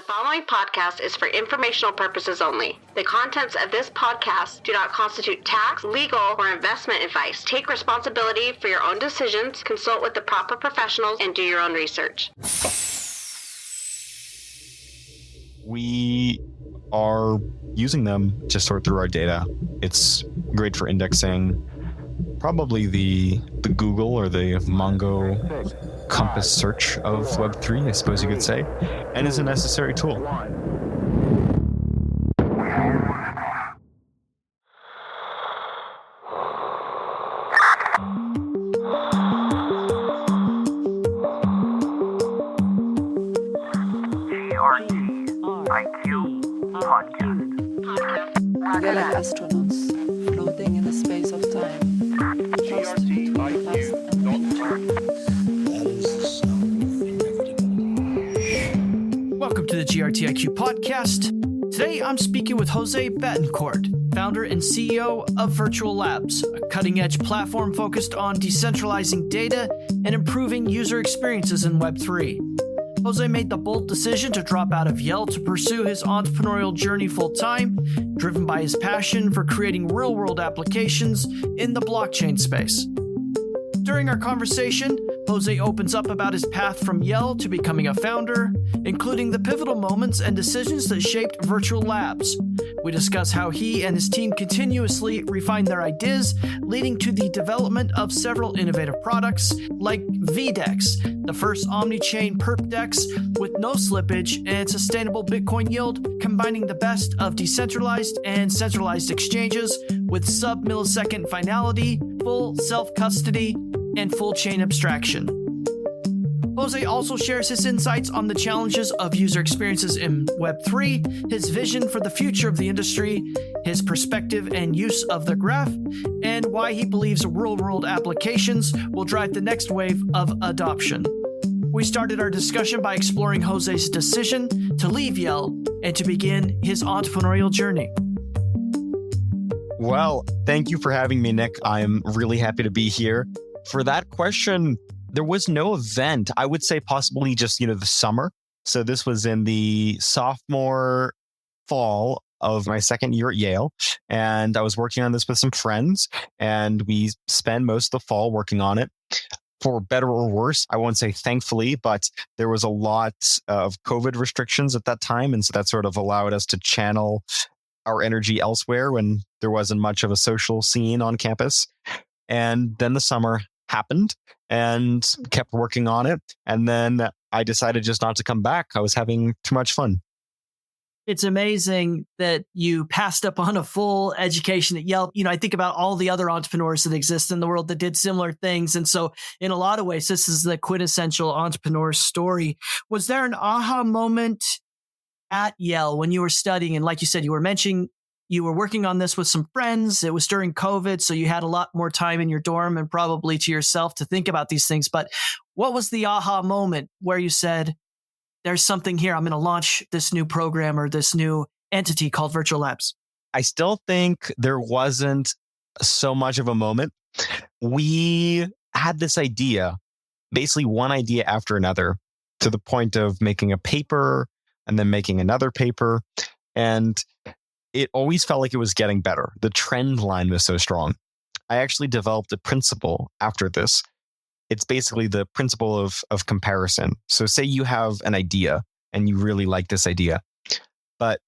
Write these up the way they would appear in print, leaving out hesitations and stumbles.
following podcast is for informational purposes only. The contents of this podcast do not constitute tax, legal, or investment advice. Take responsibility for your own decisions, consult with the proper professionals, and do your own research. We are using them to sort through our data. It's great for indexing. Probably the Google or the Mongo compass search of Web3, I suppose you could say, and is a necessary tool. GRTiQ podcast. We're like astronauts, floating in the space of time. Welcome to the GRTiQ podcast. Today I'm speaking with José Betancourt, founder and CEO of Virtual Labs, a cutting-edge platform focused on decentralizing data and improving user experiences in Web3. José made the bold decision to drop out of Yale to pursue his entrepreneurial journey full-time, driven by his passion for creating real-world applications in the blockchain space. During our conversation, José opens up about his path from Yale to becoming a founder, including the pivotal moments and decisions that shaped Virtual Labs. We discuss how he and his team continuously refine their ideas, leading to the development of several innovative products like VDEX, the first omnichain perpDEX with no slippage and sustainable Bitcoin yield, combining the best of decentralized and centralized exchanges with sub-millisecond finality, full self-custody, and full chain abstraction. José also shares his insights on the challenges of user experiences in Web3, his vision for the future of the industry, his perspective and use of the graph, and why he believes real-world applications will drive the next wave of adoption. We started our discussion by exploring José's decision to leave Yale and to begin his entrepreneurial journey. Well, thank you for having me, Nick. I'm really happy to be here. For that question, there was no event. I would say possibly just, the summer. So this was in the sophomore fall of my second year at Yale. And I was working on this with some friends, and we spent most of the fall working on it. For better or worse, I won't say thankfully, but there was a lot of COVID restrictions at that time. And so that sort of allowed us to channel our energy elsewhere when there wasn't much of a social scene on campus. And then the summer happened and kept working on it. And then I decided just not to come back. I was having too much fun. It's amazing that you passed up on a full education at Yale. I think about all the other entrepreneurs that exist in the world that did similar things. And so in a lot of ways, this is the quintessential entrepreneur story. Was there an aha moment at Yale when you were studying? And like you said, you were mentioning you were working on this with some friends. It was during COVID, so you had a lot more time in your dorm and probably to yourself to think about these things. But what was the aha moment where you said, there's something here, I'm going to launch this new program or this new entity called Virtual Labs? I still think there wasn't so much of a moment. We had this idea, basically one idea after another, to the point of making a paper and then making another paper. And it always felt like it was getting better. The trend line was so strong. I actually developed a principle after this. It's basically the principle of comparison. So say you have an idea and you really like this idea, but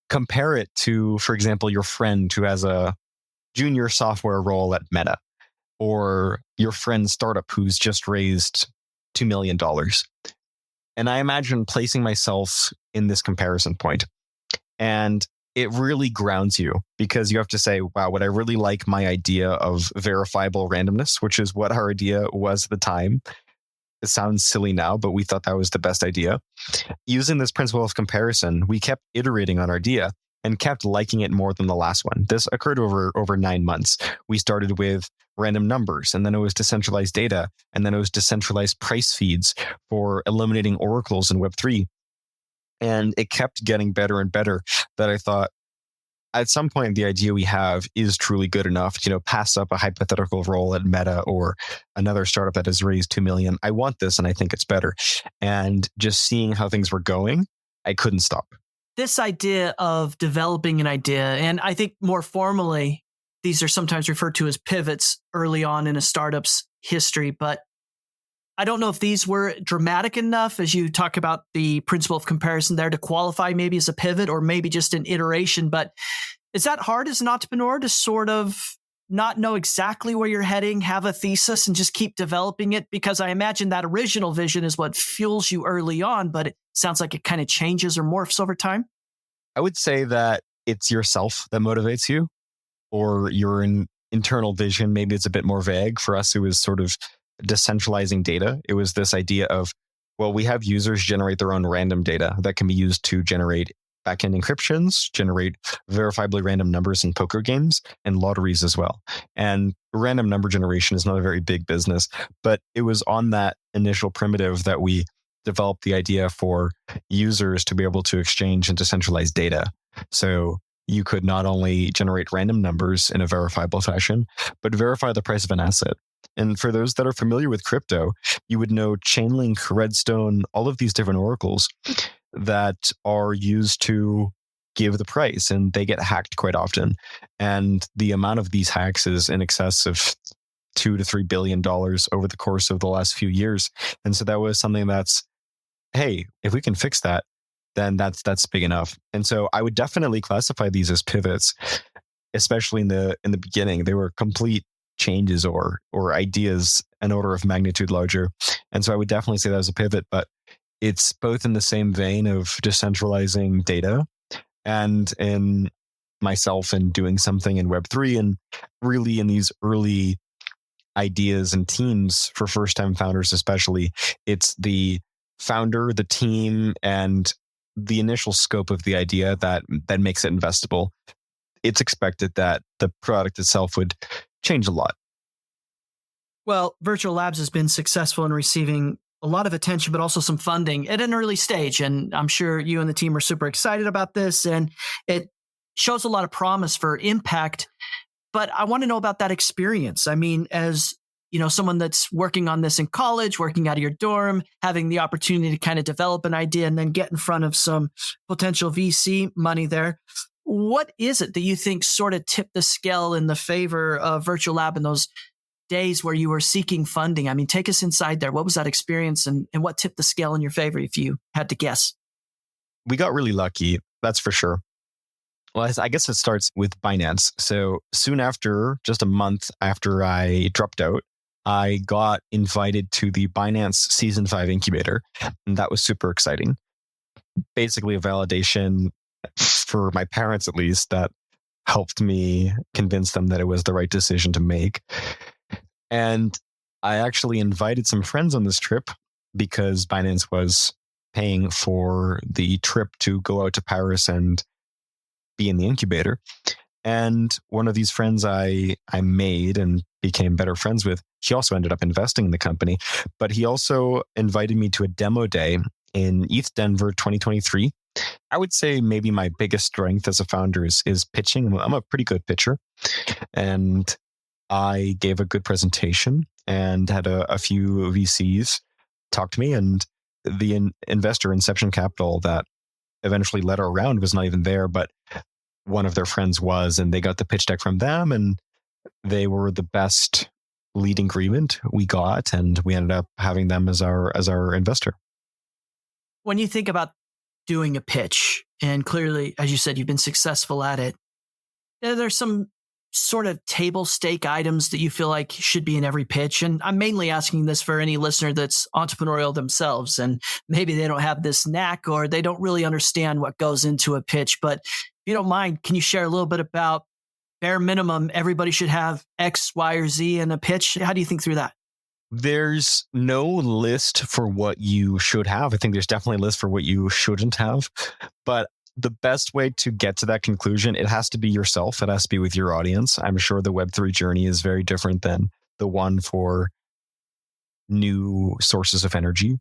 compare it to, for example, your friend who has a junior software role at Meta, or your friend's startup who's just raised $2 million. And I imagine placing myself in this comparison point. And it really grounds you, because you have to say, wow, would I really like my idea of verifiable randomness, which is what our idea was at the time. It sounds silly now, but we thought that was the best idea. Using this principle of comparison, we kept iterating on our idea and kept liking it more than the last one. This occurred over 9 months. We started with random numbers, and then it was decentralized data, and then it was decentralized price feeds for eliminating oracles in Web3. And it kept getting better and better, that I thought at some point the idea we have is truly good enough to, pass up a hypothetical role at Meta or another startup that has raised 2 million. I want this and I think it's better. And just seeing how things were going I couldn't stop. This idea of developing an idea, and I think more formally, these are sometimes referred to as pivots early on in a startup's history, but I don't know if these were dramatic enough as you talk about the principle of comparison there to qualify maybe as a pivot or maybe just an iteration. But is that hard as an entrepreneur to sort of not know exactly where you're heading, have a thesis and just keep developing it? Because I imagine that original vision is what fuels you early on, but it sounds like it kind of changes or morphs over time. I would say that it's yourself that motivates you, or your internal vision. Maybe it's a bit more vague. For us, it was sort of decentralizing data. It was this idea of, well, we have users generate their own random data that can be used to generate backend encryptions, generate verifiably random numbers in poker games and lotteries as well. And random number generation is not a very big business, but it was on that initial primitive that we developed the idea for users to be able to exchange and decentralize data. So you could not only generate random numbers in a verifiable fashion, but verify the price of an asset. And for those that are familiar with crypto, you would know Chainlink, Redstone, all of these different oracles that are used to give the price, and they get hacked quite often. And the amount of these hacks is in excess of $2 to $3 billion over the course of the last few years. And so that was something that's, hey, if we can fix that, then that's big enough. And so I would definitely classify these as pivots, especially in the beginning. They were complete changes or ideas an order of magnitude larger. And so I would definitely say that was a pivot, but it's both in the same vein of decentralizing data and in myself and doing something in Web3 and really in these early ideas and teams for first-time founders especially. It's the founder, the team, and the initial scope of the idea that makes it investable. It's expected that the product itself would change a lot. Well, Virtual Labs has been successful in receiving a lot of attention, but also some funding at an early stage. And I'm sure you and the team are super excited about this. And it shows a lot of promise for impact. But I want to know about that experience. I mean, as someone that's working on this in college, working out of your dorm, having the opportunity to kind of develop an idea and then get in front of some potential VC money there. What is it that you think sort of tipped the scale in the favor of Virtual Lab in those days where you were seeking funding? I mean, take us inside there. What was that experience and what tipped the scale in your favor if you had to guess? We got really lucky, that's for sure. Well, I guess it starts with Binance. So soon after, just a month after I dropped out, I got invited to the Binance Season 5 incubator. And that was super exciting. Basically a validation for my parents, at least, that helped me convince them that it was the right decision to make. And I actually invited some friends on this trip because Binance was paying for the trip to go out to Paris and be in the incubator. And one of these friends I made and became better friends with, he also ended up investing in the company, but he also invited me to a demo day in ETH Denver 2023. I would say maybe my biggest strength as a founder is pitching. I'm a pretty good pitcher. And I gave a good presentation and had a few VCs talk to me, and the investor Inception Capital that eventually led our round was not even there, but one of their friends was, and they got the pitch deck from them, and they were the best lead ingredient we got, and we ended up having them as our investor. When you think about doing a pitch, and clearly, as you said, you've been successful at it, there's some sort of table stake items that you feel like should be in every pitch. And I'm mainly asking this for any listener that's entrepreneurial themselves, and maybe they don't have this knack or they don't really understand what goes into a pitch. But if you don't mind, can you share a little bit about bare minimum, everybody should have X, Y, or Z in a pitch? How do you think through that? There's no list for what you should have. I think there's definitely a list for what you shouldn't have. But the best way to get to that conclusion, it has to be yourself. It has to be with your audience. I'm sure the Web3 journey is very different than the one for new sources of energy.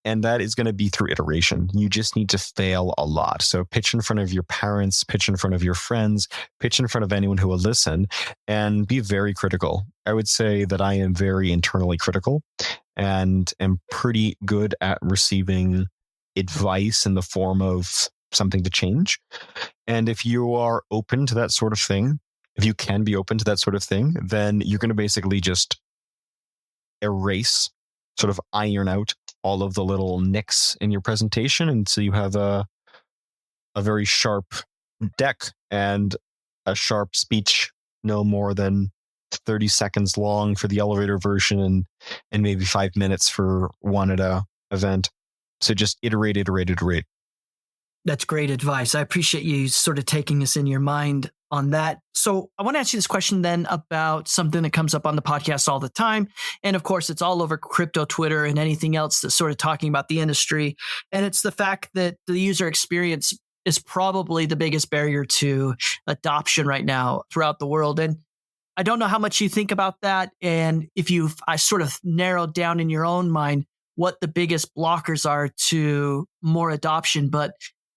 And that is going to be through iteration. You just need to fail a lot. So pitch in front of your parents, pitch in front of your friends, pitch in front of anyone who will listen, and be very critical. I would say that I am very internally critical and am pretty good at receiving advice in the form of something to change. And if you are open to that sort of thing, if you can be open to that sort of thing, then you're going to basically just erase, sort of iron out all of the little nicks in your presentation. And so you have a very sharp deck and a sharp speech, no more than 30 seconds long for the elevator version and maybe 5 minutes for one at a event. So just iterate. That's great advice. I appreciate you sort of taking us in your mind on that. So I want to ask you this question then about something that comes up on the podcast all the time. And of course, it's all over crypto Twitter and anything else that's sort of talking about the industry. And it's the fact that the user experience is probably the biggest barrier to adoption right now throughout the world. And I don't know how much you think about that. And if I sort of narrowed down in your own mind what the biggest blockers are to more adoption, but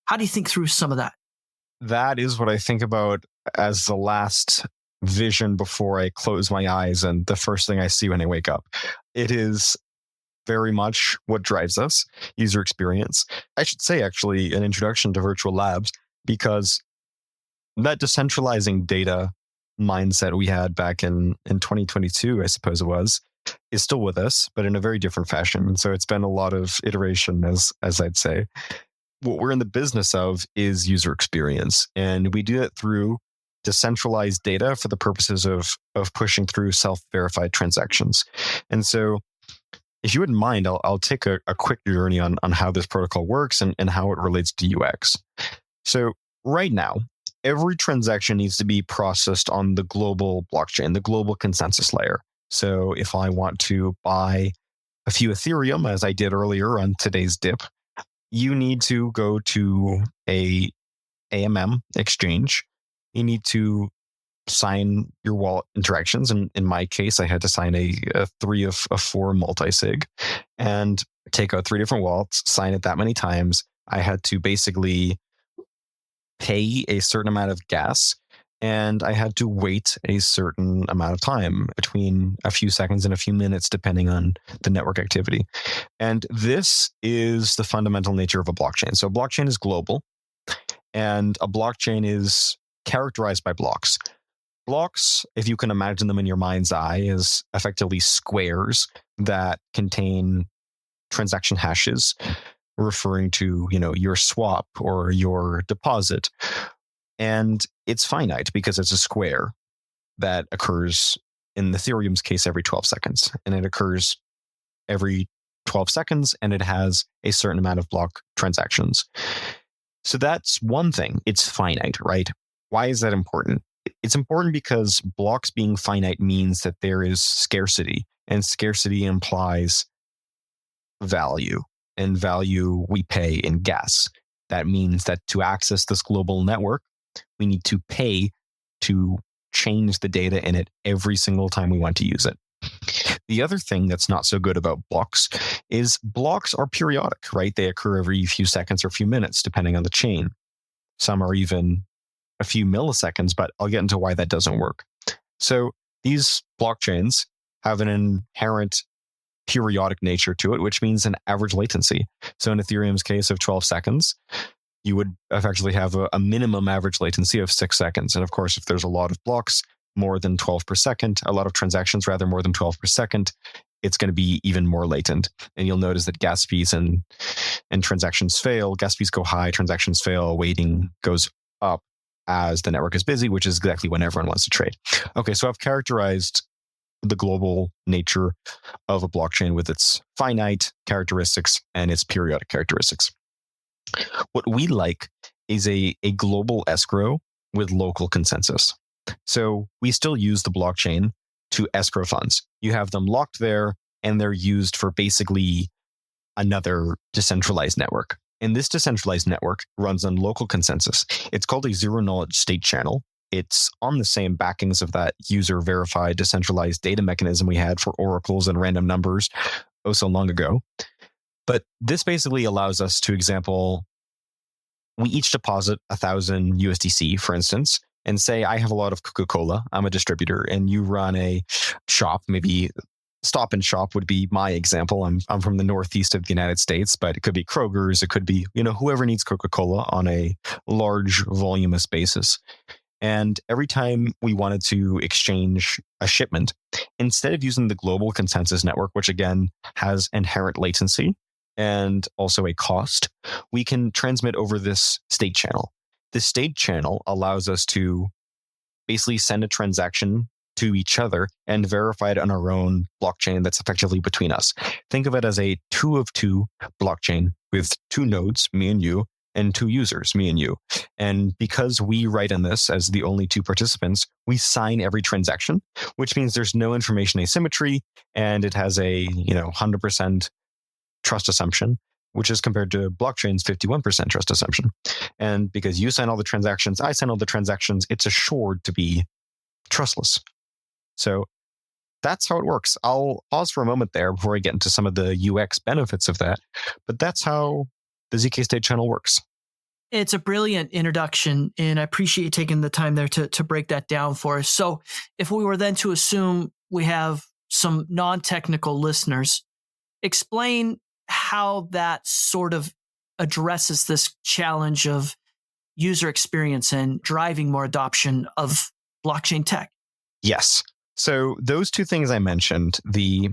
how do you think through some of that? That is what I think about as the last vision before I close my eyes and the first thing I see when I wake up. It is very much what drives us, user experience. I should say, actually, an introduction to virtual labs, because that decentralizing data mindset we had back in 2022, I suppose it was, is still with us, but in a very different fashion. And so it's been a lot of iteration, as I'd say. What we're in the business of is user experience. And we do it through decentralized data for the purposes of pushing through self-verified transactions. And so if you wouldn't mind, I'll take a quick journey on how this protocol works and how it relates to UX. So right now, every transaction needs to be processed on the global blockchain, the global consensus layer. So if I want to buy a few Ethereum, as I did earlier on today's dip, you need to go to a AMM exchange. You need to sign your wallet interactions. And in my case, I had to sign a 3 of 4 multi-sig and take out 3 different wallets, sign it that many times. I had to basically pay a certain amount of gas, and I had to wait a certain amount of time, between a few seconds and a few minutes, depending on the network activity. And this is the fundamental nature of a blockchain. So a blockchain is global, and a blockchain is characterized by blocks. Blocks, if you can imagine them in your mind's eye, is effectively squares that contain transaction hashes referring to, your swap or your deposit. And it's finite because it's a square that occurs, in Ethereum's case, every 12 seconds. And it occurs every 12 seconds, and it has a certain amount of block transactions. So that's one thing. It's finite, right? Why is that important? It's important because blocks being finite means that there is scarcity, and scarcity implies value, and value we pay in gas. That means that to access this global network, we need to pay to change the data in it every single time we want to use it. The other thing that's not so good about blocks is blocks are periodic, right? They occur every few seconds or few minutes, depending on the chain. Some are even a few milliseconds, but I'll get into why that doesn't work. So these blockchains have an inherent periodic nature to it, which means an average latency. So in Ethereum's case of 12 seconds, you would actually have a minimum average latency of 6 seconds. And of course, if there's a lot of blocks, more than 12 per second, a lot of transactions, rather, more than 12 per second, it's going to be even more latent. And you'll notice that gas fees and transactions fail. Gas fees go high, transactions fail, waiting goes up as the network is busy, which is exactly when everyone wants to trade. Okay, so I've characterized the global nature of a blockchain with its finite characteristics and its periodic characteristics. What we like is a global escrow with local consensus. So we still use the blockchain to escrow funds. You have them locked there, and they're used for basically another decentralized network. And this decentralized network runs on local consensus. It's called a zero-knowledge state channel. It's on the same backings of that user-verified decentralized data mechanism we had for oracles and random numbers so long ago. But this basically allows us to, example, we each deposit 1,000 USDC, for instance, and say I have a lot of Coca-Cola, I'm a distributor, and you run a shop, maybe Stop and Shop would be my example. I'm from the northeast of the United States, but it could be Kroger's, it could be, whoever needs Coca-Cola on a large voluminous basis. And every time we wanted to exchange a shipment, instead of using the global consensus network, which again has inherent latency and also a cost, we can transmit over this state channel. This state channel allows us to basically send a transaction to each other and verify it on our own blockchain that's effectively between us. Think of it as a 2 of 2 blockchain with 2 nodes, me and you, and 2 users, me and you. And because we write in this as the only 2 participants, we sign every transaction, which means there's no information asymmetry, and it has a 100% trust assumption, which is compared to blockchain's 51% trust assumption. And because you sign all the transactions, I sign all the transactions, it's assured to be trustless. So that's how it works. I'll pause for a moment there before I get into some of the UX benefits of that. But that's how the ZK state channel works. It's a brilliant introduction, and I appreciate you taking the time there to break that down for us. So if we were then to assume we have some non-technical listeners, explain how that sort of addresses this challenge of user experience and driving more adoption of blockchain tech. Yes. So those 2 things I mentioned, the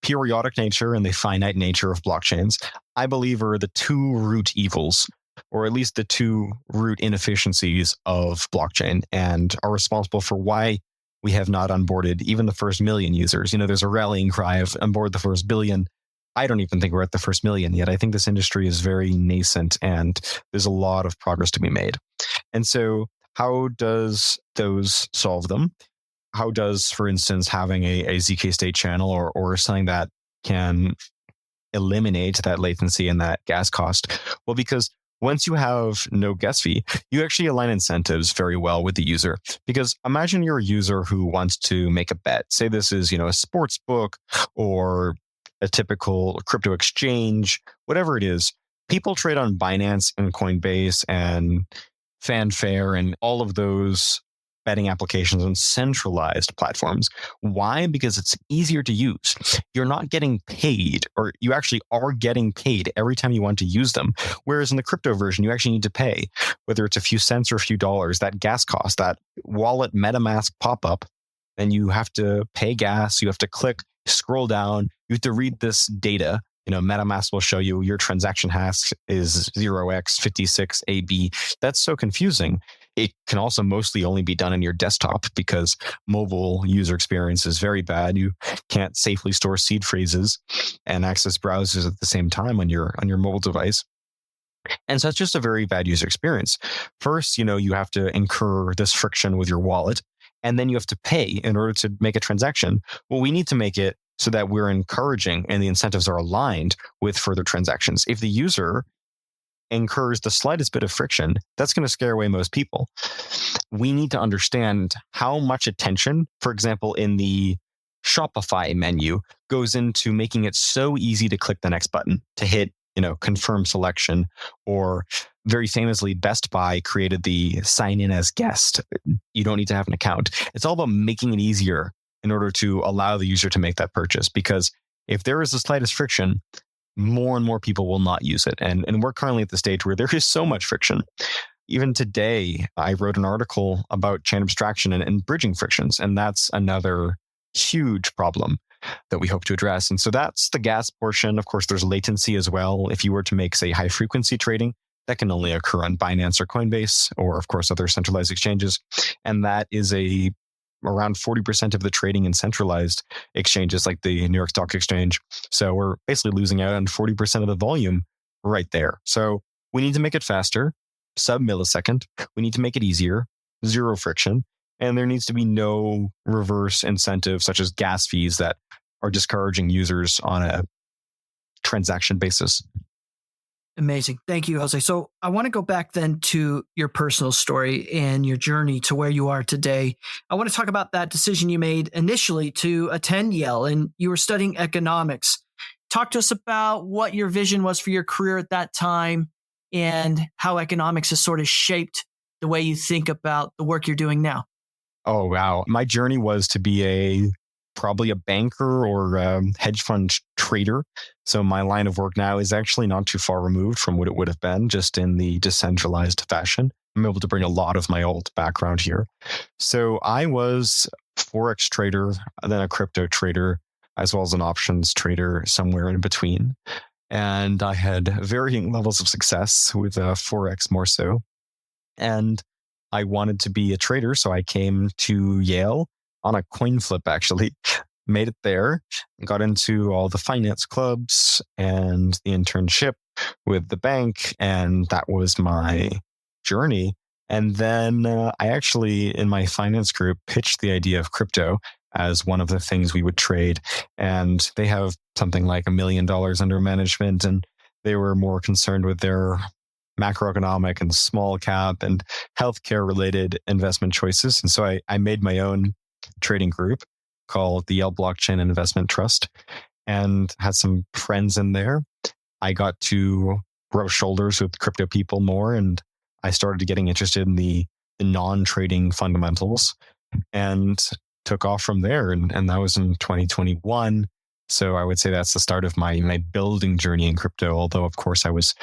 periodic nature and the finite nature of blockchains, I believe are the 2 root evils, or at least the 2 root inefficiencies of blockchain, and are responsible for why we have not onboarded even the first million users. There's a rallying cry of onboard the first billion. I don't even think we're at the first million yet. I think this industry is very nascent and there's a lot of progress to be made. And so how does those solve them? How does, for instance, having a ZK state channel or something that can eliminate that latency and that gas cost? Well, because once you have no gas fee, you actually align incentives very well with the user. Because imagine you're a user who wants to make a bet. Say this is, a sports book or a typical crypto exchange, whatever it is. People trade on Binance and Coinbase and Fanfare and all of those betting applications on centralized platforms. Why? Because it's easier to use. You're not getting paid, or you actually are getting paid every time you want to use them. Whereas in the crypto version, you actually need to pay, whether it's a few cents or a few dollars, that gas cost, that wallet MetaMask pop-up, then you have to pay gas, you have to click, scroll down, you have to read this data. MetaMask will show you your transaction hash is 0x56AB. That's so confusing. It can also mostly only be done on your desktop because mobile user experience is very bad. You can't safely store seed phrases and access browsers at the same time on your mobile device. And so it's just a very bad user experience. First, you have to incur this friction with your wallet, and then you have to pay in order to make a transaction. Well, we need to make it so that we're encouraging and the incentives are aligned with further transactions. If the user incurs the slightest bit of friction, that's going to scare away most people. We need to understand how much attention, for example, in the Shopify menu, goes into making it so easy to click the next button, to hit, confirm selection, or very famously, Best Buy created the sign in as guest. You don't need to have an account. It's all about making it easier in order to allow the user to make that purchase. Because if there is the slightest friction, more and more people will not use it. And we're currently at the stage where there is so much friction. Even today, I wrote an article about chain abstraction and bridging frictions. And that's another huge problem that we hope to address. And so that's the gas portion. Of course, there's latency as well. If you were to make, say, high frequency trading, that can only occur on Binance or Coinbase, or of course, other centralized exchanges. And that is around 40% of the trading in centralized exchanges like the New York Stock Exchange. So we're basically losing out on 40% of the volume right there. So we need to make it faster, sub-millisecond. We need to make it easier, 0 friction. And there needs to be no reverse incentive, such as gas fees that are discouraging users on a transaction basis. Amazing. Thank you, Jose. So I want to go back then to your personal story and your journey to where you are today. I want to talk about that decision you made initially to attend Yale, and you were studying economics. Talk to us about what your vision was for your career at that time and how economics has sort of shaped the way you think about the work you're doing now. Oh, wow. My journey was to be a probably a banker or a hedge fund trader. So my line of work now is actually not too far removed from what it would have been, just in the decentralized fashion. I'm able to bring a lot of my old background here. So I was Forex trader, then a crypto trader, as well as an options trader somewhere in between. And I had varying levels of success with Forex more so. And I wanted to be a trader, so I came to Yale on a coin flip, actually. Made it there, got into all the finance clubs and the internship with the bank, and that was my journey. And then I actually, in my finance group, pitched the idea of crypto as one of the things we would trade. And they have something like $1 million under management, and they were more concerned with their macroeconomic and small cap and healthcare related investment choices. And so I made my own trading group called the Yale Blockchain Investment Trust and had some friends in there. I got to rub shoulders with crypto people more, and I started getting interested in the non-trading fundamentals and took off from there. And that was in 2021. So I would say that's the start of my building journey in crypto, although of course I was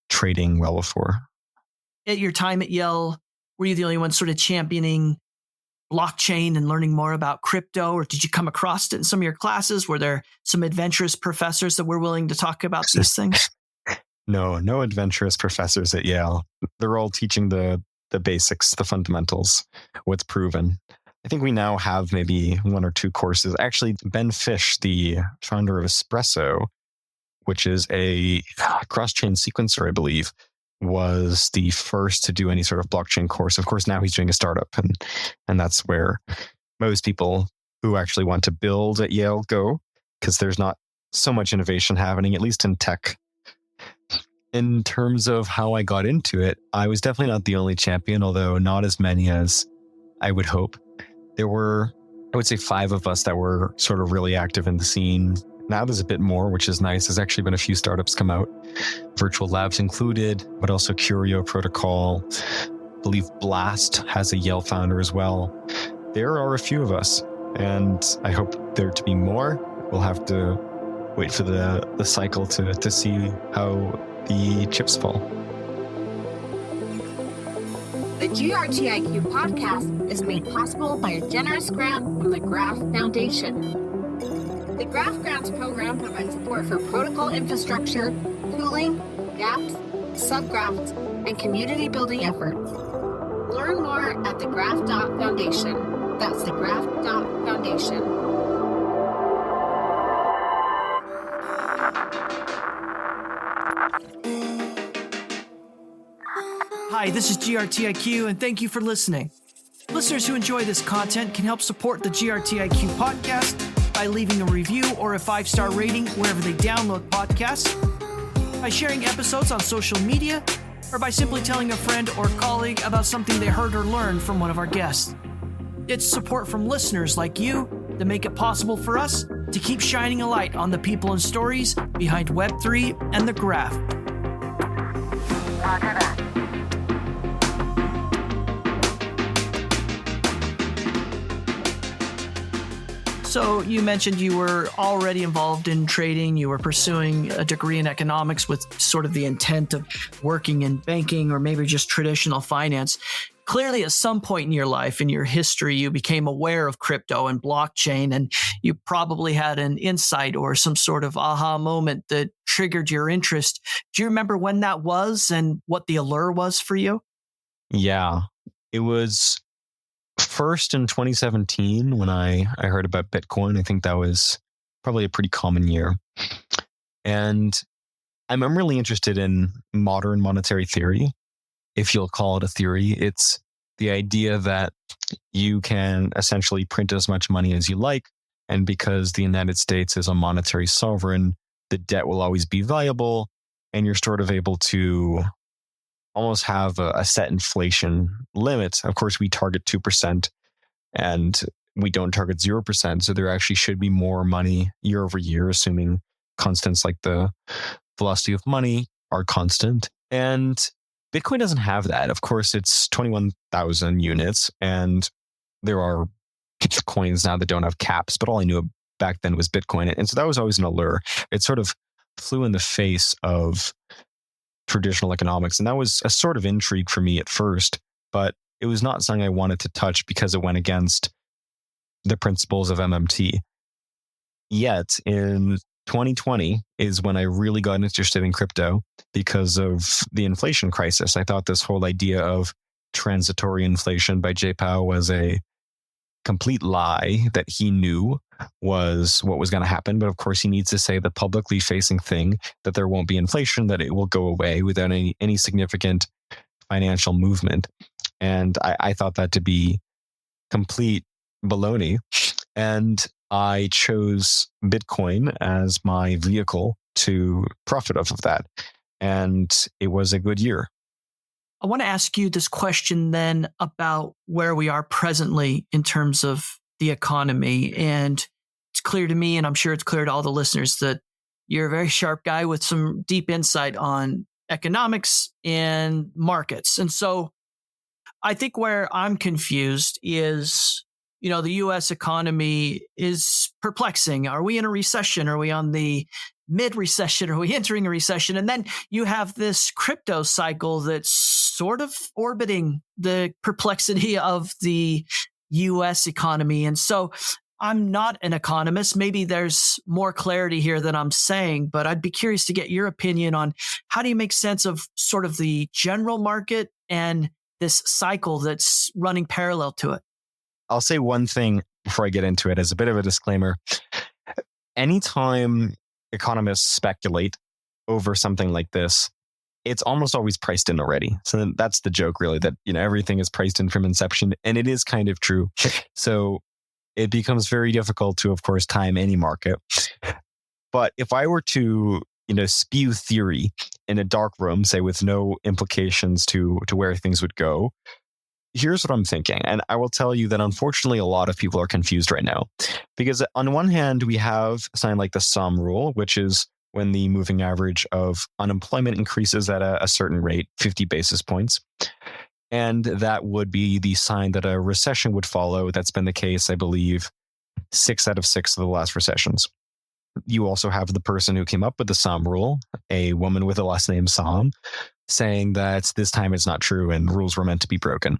trading well before. At your time at Yale, were you the only one sort of championing blockchain and learning more about crypto, or did you come across it in some of your classes? Were there some adventurous professors that were willing to talk about these things? No adventurous professors at Yale. They're all teaching the basics, the fundamentals, what's proven. I think we now have maybe one or two courses. Actually, Ben Fish, the founder of Espresso, which is a cross-chain sequencer, I believe, was the first to do any sort of blockchain course. Of course, now he's doing a startup, and that's where most people who actually want to build at Yale go, because there's not so much innovation happening, at least in tech. In terms of how I got into it, I was definitely not the only champion, although not as many as I would hope. There were, I would say, 5 of us that were sort of really active in the scene. Now there's a bit more, which is nice. There's actually been a few startups come out, Virtual Labs included, but also Curio Protocol. I believe Blast has a Yale founder as well. There are a few of us, and I hope there to be more. We'll have to wait for the cycle to see how the chips fall. The GRTiQ podcast is made possible by a generous grant from the Graph Foundation. The Graph Grants program provides support for protocol infrastructure, tooling, dApps, subgraphs, and community building efforts. Learn more at thegraph.foundation. That's thegraph.foundation. Hi, this is GRTiQ, and thank you for listening. Listeners who enjoy this content can help support the GRTiQ podcast by leaving a review or a 5-star rating wherever they download podcasts, by sharing episodes on social media, or by simply telling a friend or colleague about something they heard or learned from one of our guests. It's support from listeners like you that make it possible for us to keep shining a light on the people and stories behind Web3 and the graph. So you mentioned you were already involved in trading. You were pursuing a degree in economics with sort of the intent of working in banking or maybe just traditional finance. Clearly, at some point in your life, in your history, you became aware of crypto and blockchain, and you probably had an insight or some sort of aha moment that triggered your interest. Do you remember when that was and what the allure was for you? Yeah, it was first in 2017 when I heard about Bitcoin. I think that was probably a pretty common year. And I'm really interested in modern monetary theory, if you'll call it a theory. It's the idea that you can essentially print as much money as you like. And because the United States is a monetary sovereign, the debt will always be viable. And you're sort of able to almost have a set inflation limit. Of course, we target 2% and we don't target 0%. So there actually should be more money year over year, assuming constants like the velocity of money are constant. And Bitcoin doesn't have that. Of course, it's 21,000 units and there are coins now that don't have caps, but all I knew back then was Bitcoin. And so that was always an allure. It sort of flew in the face of traditional economics. And that was a sort of intrigue for me at first, but it was not something I wanted to touch because it went against the principles of MMT. Yet in 2020 is when I really got interested in crypto because of the inflation crisis. I thought this whole idea of transitory inflation by Jay Powell was a complete lie that he knew was what was going to happen. But of course, he needs to say the publicly facing thing that there won't be inflation, that it will go away without any significant financial movement. And I thought that to be complete baloney. And I chose Bitcoin as my vehicle to profit off of that. And it was a good year. I want to ask you this question then about where we are presently in terms of the economy. And it's clear to me, and I'm sure it's clear to all the listeners, that you're a very sharp guy with some deep insight on economics and markets. And so I think where I'm confused is, the U.S. economy is perplexing. Are we in a recession? Are we on the mid-recession? Are we entering a recession? And then you have this crypto cycle that's sort of orbiting the perplexity of the U.S. economy. And so I'm not an economist. Maybe there's more clarity here than I'm saying, but I'd be curious to get your opinion on how do you make sense of sort of the general market and this cycle that's running parallel to it? I'll say one thing before I get into it as a bit of a disclaimer. Anytime economists speculate over something like this, it's almost always priced in already. So that's the joke, really, that everything is priced in from inception, and it is kind of true. So it becomes very difficult to, of course, time any market. But if I were to spew theory in a dark room, say with no implications to where things would go, here's what I'm thinking. And I will tell you that unfortunately, a lot of people are confused right now. Because on one hand, we have something like the sum rule, which is when the moving average of unemployment increases at a certain rate, 50 basis points. And that would be the sign that a recession would follow. That's been the case, I believe, 6 out of 6 of the last recessions. You also have the person who came up with the sum rule, a woman with the last name Sam, saying that this time it's not true and rules were meant to be broken.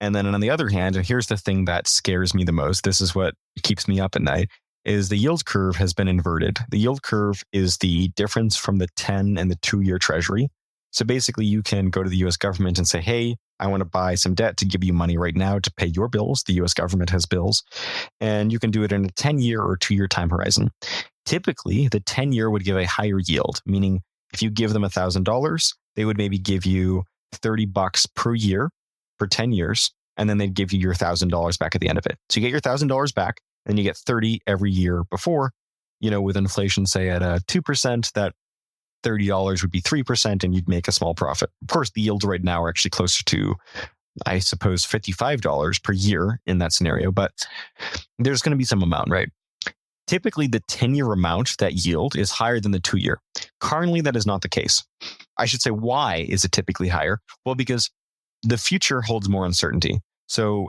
And then on the other hand, and here's the thing that scares me the most, this is what keeps me up at night, is the yield curve has been inverted. The yield curve is the difference from the 10 and the 2-year treasury. So basically you can go to the US government and say, hey, I want to buy some debt to give you money right now to pay your bills. The US government has bills. And you can do it in a 10-year or 2-year time horizon. Typically, the 10-year would give a higher yield, meaning if you give them $1,000, they would maybe give you $30 per year for 10 years, and then they'd give you your $1,000 back at the end of it. So you get your $1,000 back, and you get 30 every year before. With inflation, say at 2%, that $30 would be 3%, and you'd make a small profit. Of course, the yields right now are actually closer to, I suppose, $55 per year in that scenario, but there's going to be some amount, right? Typically, the 10-year amount, that yield, is higher than the 2-year. Currently, that is not the case. I should say, why is it typically higher? Well, because the future holds more uncertainty. So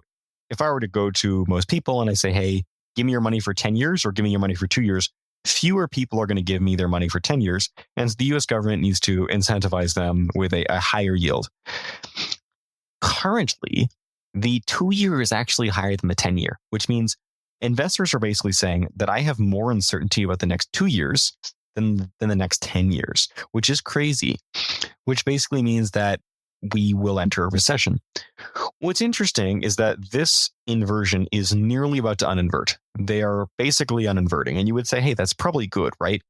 if I were to go to most people and I say, hey, give me your money for 10 years or give me your money for 2 years, fewer people are going to give me their money for 10 years. And the US government needs to incentivize them with a higher yield. Currently, the 2-year is actually higher than the 10-year, which means investors are basically saying that I have more uncertainty about the next 2 years than the next 10 years, which is crazy, which basically means that we will enter a recession. What's interesting is that this inversion is nearly about to uninvert. They are basically uninverting. And you would say, hey, that's probably good, right?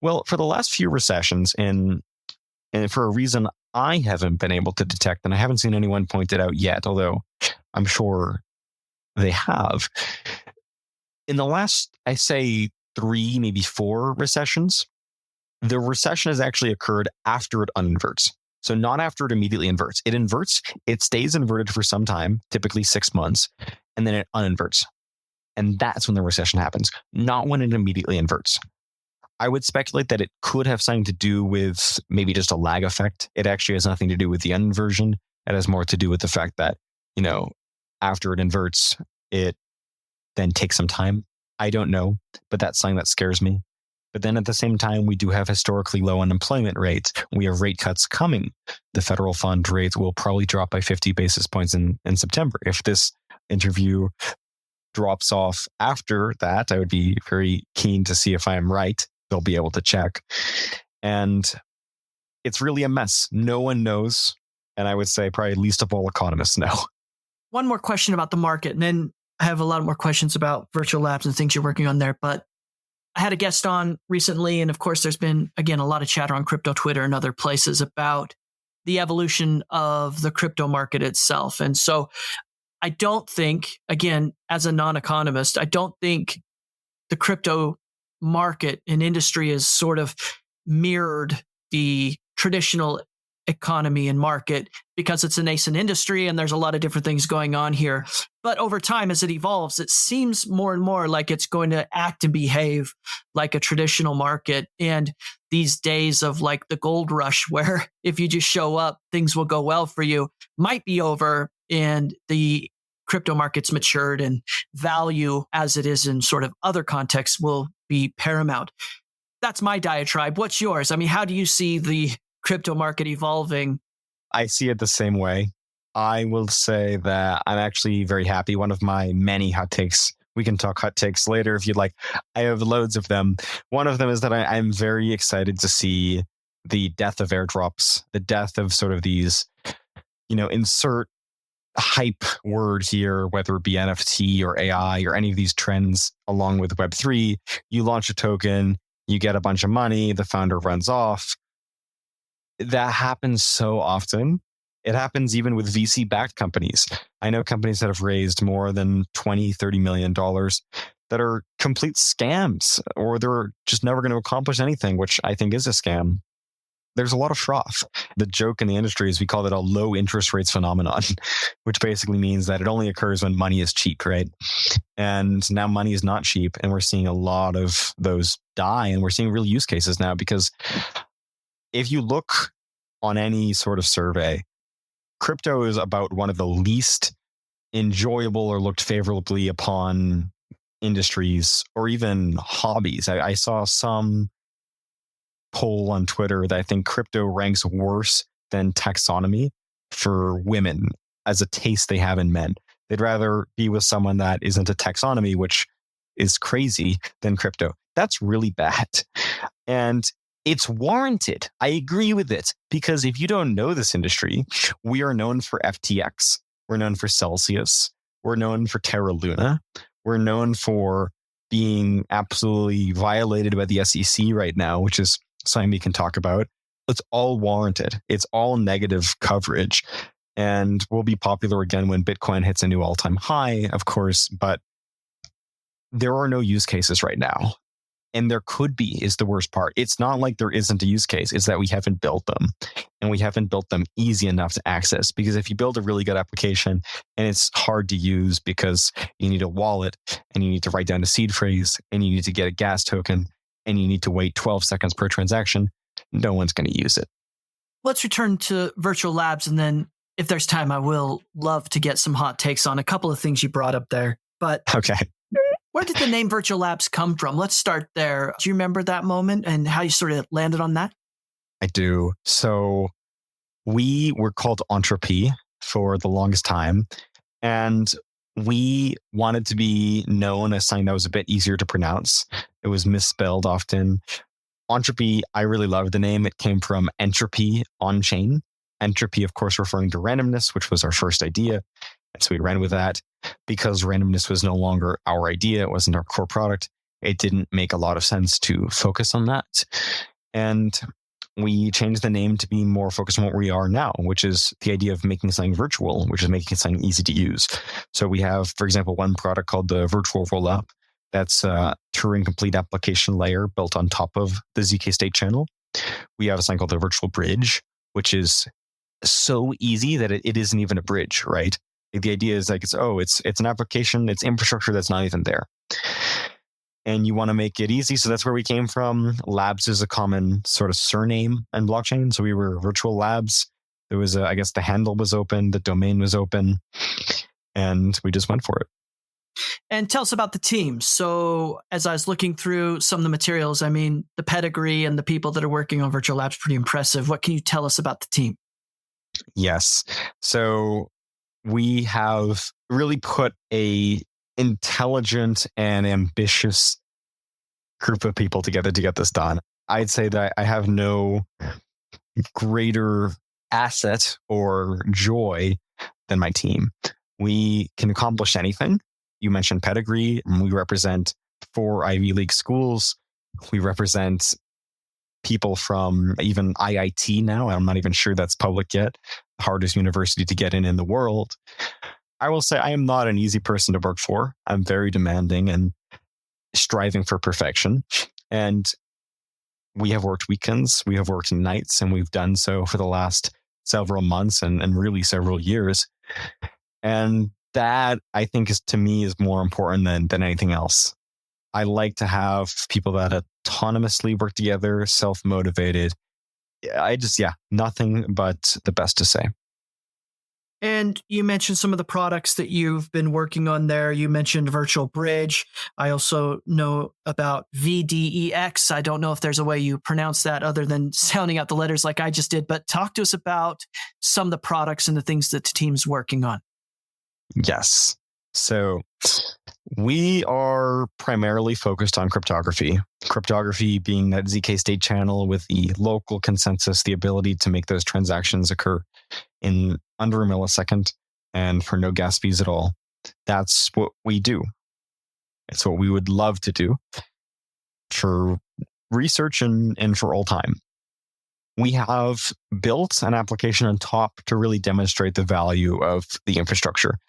Well, for the last few recessions, and for a reason I haven't been able to detect, and I haven't seen anyone point it out yet, although I'm sure they have. In the last, I say 3, maybe 4 recessions, the recession has actually occurred after it uninverts. So not after it immediately inverts. It inverts, it stays inverted for some time, typically 6 months, and then it uninverts. And that's when the recession happens, not when it immediately inverts. I would speculate that it could have something to do with maybe just a lag effect. It actually has nothing to do with the inversion. It has more to do with the fact that, after it inverts, it then take some time? I don't know, but that's something that scares me. But then at the same time, we do have historically low unemployment rates. We have rate cuts coming. The federal fund rate will probably drop by 50 basis points in September. If this interview drops off after that, I would be very keen to see if I am right. They'll be able to check. And it's really a mess. No one knows. And I would say probably least of all economists know. One more question about the market, and then I have a lot more questions about virtual labs and things you're working on there. But I had a guest on recently, and of course, there's been, again, a lot of chatter on crypto Twitter and other places about the evolution of the crypto market itself. And so I don't think, again, as a non-economist, I don't think the crypto market and industry is sort of mirrored the traditional economy and market because it's a nascent industry and there's a lot of different things going on here. But over time, as it evolves, it seems more and more like it's going to act and behave like a traditional market. And these days of like the gold rush, where if you just show up, things will go well for you, might be over, and the crypto market's matured and value, as it is in sort of other contexts, will be paramount. That's my diatribe. What's yours? I mean, how do you see the crypto market evolving? I see it the same way. I will say that I'm actually very happy. One of my many hot takes, we can talk hot takes later if you'd like. I have loads of them. One of them is that I'm very excited to see the death of airdrops, the death of sort of these, insert hype word here, whether it be NFT or AI or any of these trends along with Web3. You launch a token, you get a bunch of money, the founder runs off. That happens so often. It happens even with VC-backed companies. I know companies that have raised more than $20, $30 million that are complete scams, or they're just never going to accomplish anything, which I think is a scam. There's a lot of froth. The joke in the industry is we call it a low interest rates phenomenon, which basically means that it only occurs when money is cheap, right? And now money is not cheap, and we're seeing a lot of those die, and we're seeing real use cases now, because if you look on any sort of survey, crypto is about one of the least enjoyable or looked favorably upon industries or even hobbies. I saw some poll on Twitter that I think crypto ranks worse than taxonomy for women as a taste they have in men. They'd rather be with someone that isn't a taxonomy, which is crazy, than crypto. That's really bad. And it's warranted. I agree with it, because if you don't know this industry, we are known for FTX. We're known for Celsius. We're known for Terra Luna. We're known for being absolutely violated by the SEC right now, which is something we can talk about. It's all warranted. It's all negative coverage, and will be popular again when Bitcoin hits a new all-time high, of course, but there are no use cases right now. And there could be, is the worst part. It's not like there isn't a use case. It's that we haven't built them, and we haven't built them easy enough to access. Because if you build a really good application and it's hard to use because you need a wallet and you need to write down a seed phrase and you need to get a gas token and you need to wait 12 seconds per transaction, no one's going to use it. Let's return to virtual labs. And then if there's time, I will love to get some hot takes on a couple of things you brought up there. But okay. Where did the name Virtual Labs come from? Let's start there. Do you remember that moment and how you sort of landed on that? I do. So we were called Entropy for the longest time, and we wanted to be known as something that was a bit easier to pronounce. It was misspelled often. Entropy, I really love the name. It came from entropy on chain. Entropy, of course, referring to randomness, which was our first idea. And so we ran with that. Because randomness was no longer our idea, it wasn't our core product, it didn't make a lot of sense to focus on that. And we changed the name to be more focused on what we are now, which is the idea of making something virtual, which is making something easy to use. So we have, for example, one product called the Virtual Rollup. That's a Turing complete application layer built on top of the ZK State channel. We have something called the Virtual Bridge, which is so easy that it isn't even a bridge, right? The idea is like, it's an application, it's infrastructure that's not even there. And you want to make it easy. So that's where we came from. Labs is a common sort of surname in blockchain. So we were Virtual Labs. There was, I guess the handle was open, the domain was open, and we just went for it. And tell us about the team. So as I was looking through some of the materials, I mean, the pedigree and the people that are working on Virtual Labs, pretty impressive. What can you tell us about the team? Yes. So we have really put a intelligent and ambitious group of people together to get this done. I'd say that I have no greater asset or joy than my team. We can accomplish anything. You mentioned pedigree. We represent 4 Ivy League schools. We represent people from even IIT now. I'm not even sure that's public yet. The hardest university to get in the world. I will say I am not an easy person to work for. I'm very demanding and striving for perfection. And we have worked weekends, we have worked nights, and we've done so for the last several months and really several years. And that, I think, is to me is more important than anything else. I like to have people that autonomously work together, self-motivated. Nothing but the best to say. And you mentioned some of the products that you've been working on there. You mentioned Virtual Bridge. I also know about VDEX. I don't know if there's a way you pronounce that other than sounding out the letters like I just did, but talk to us about some of the products and the things that the team's working on. Yes. So we are primarily focused on cryptography. Cryptography being that ZK state channel with the local consensus, the ability to make those transactions occur in under a millisecond and for no gas fees at all. That's what we do. It's what we would love to do for research and for all time. We have built an application on top to really demonstrate the value of the infrastructure.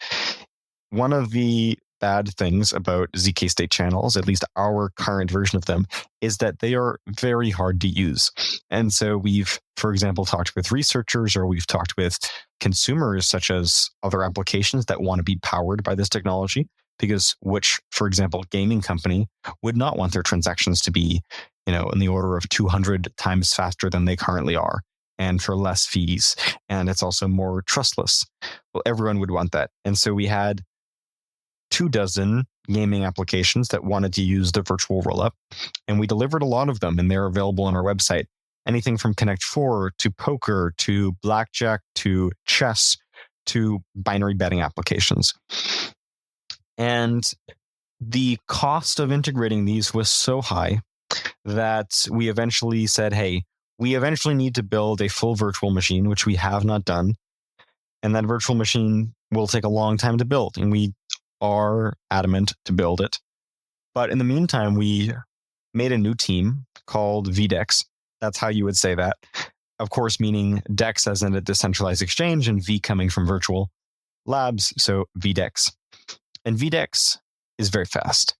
One of the bad things about ZK state channels, at least our current version of them, is that they are very hard to use. And so we've, for example, talked with researchers or we've talked with consumers such as other applications that want to be powered by this technology, because which, for example, gaming company would not want their transactions to be, in the order of 200 times faster than they currently are and for less fees. And it's also more trustless. Well, everyone would want that. And so we had 24 gaming applications that wanted to use the virtual rollup, and we delivered a lot of them, and they're available on our website. Anything from Connect 4 to poker to blackjack to chess to binary betting applications. And the cost of integrating these was so high that we eventually said, hey, we eventually need to build a full virtual machine, which we have not done. And that virtual machine will take a long time to build, and we are adamant to build it. But in the meantime, we made a new team called VDEX. That's how you would say that. Of course, meaning DEX as in a decentralized exchange and V coming from virtual labs. So VDEX. And VDEX is very fast.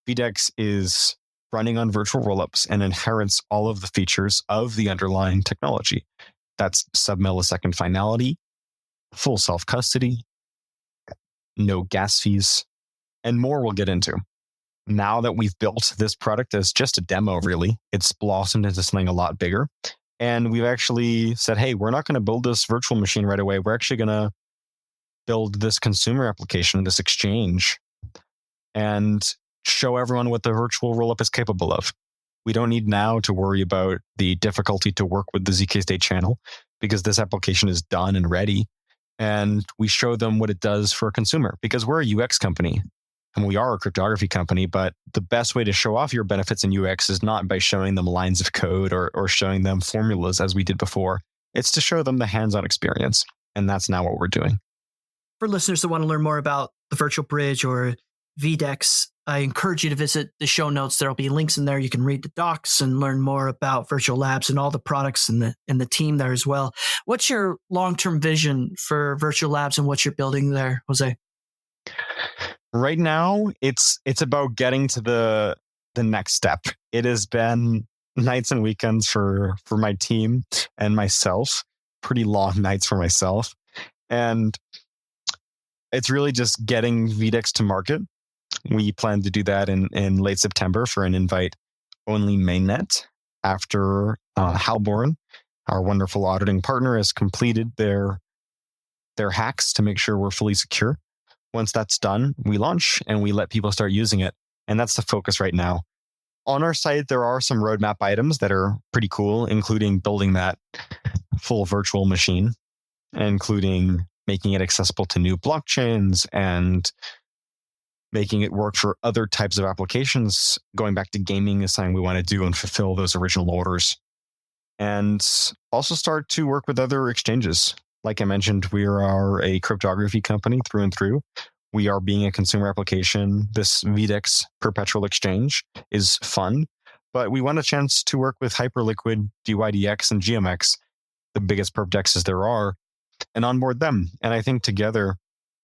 VDEX is running on virtual rollups and inherits all of the features of the underlying technology. That's sub-millisecond finality, full self-custody, no gas fees, and more we'll get into. Now that we've built this product as just a demo, really, it's blossomed into something a lot bigger. And we've actually said, hey, we're not going to build this virtual machine right away. We're actually going to build this consumer application, this exchange, and show everyone what the virtual rollup is capable of. We don't need now to worry about the difficulty to work with the ZK state channel because this application is done and ready. And we show them what it does for a consumer because we're a UX company and we are a cryptography company. But the best way to show off your benefits in UX is not by showing them lines of code or showing them formulas as we did before. It's to show them the hands-on experience. And that's now what we're doing. For listeners that want to learn more about the Virtual Bridge or VDEX, I encourage you to visit the show notes. There'll be links in there. You can read the docs and learn more about Virtual Labs and all the products and the team there as well. What's your long-term vision for Virtual Labs and what you're building there, Jose? Right now, it's about getting to the next step. It has been nights and weekends for my team and myself, pretty long nights for myself. And it's really just getting VDEX to market. We plan to do that in late September for an invite-only mainnet after Halborn, our wonderful auditing partner, has completed their hacks to make sure we're fully secure. Once that's done, we launch and we let people start using it. And that's the focus right now. On our site, there are some roadmap items that are pretty cool, including building that full virtual machine, including making it accessible to new blockchains and making it work for other types of applications. Going back to gaming is something we want to do and fulfill those original orders. And also start to work with other exchanges. Like I mentioned, we are a cryptography company through and through. We are being a consumer application. This VDEX perpetual exchange is fun, but we want a chance to work with Hyperliquid, DYDX, and GMX, the biggest perpDEXs there are, and onboard them. And I think together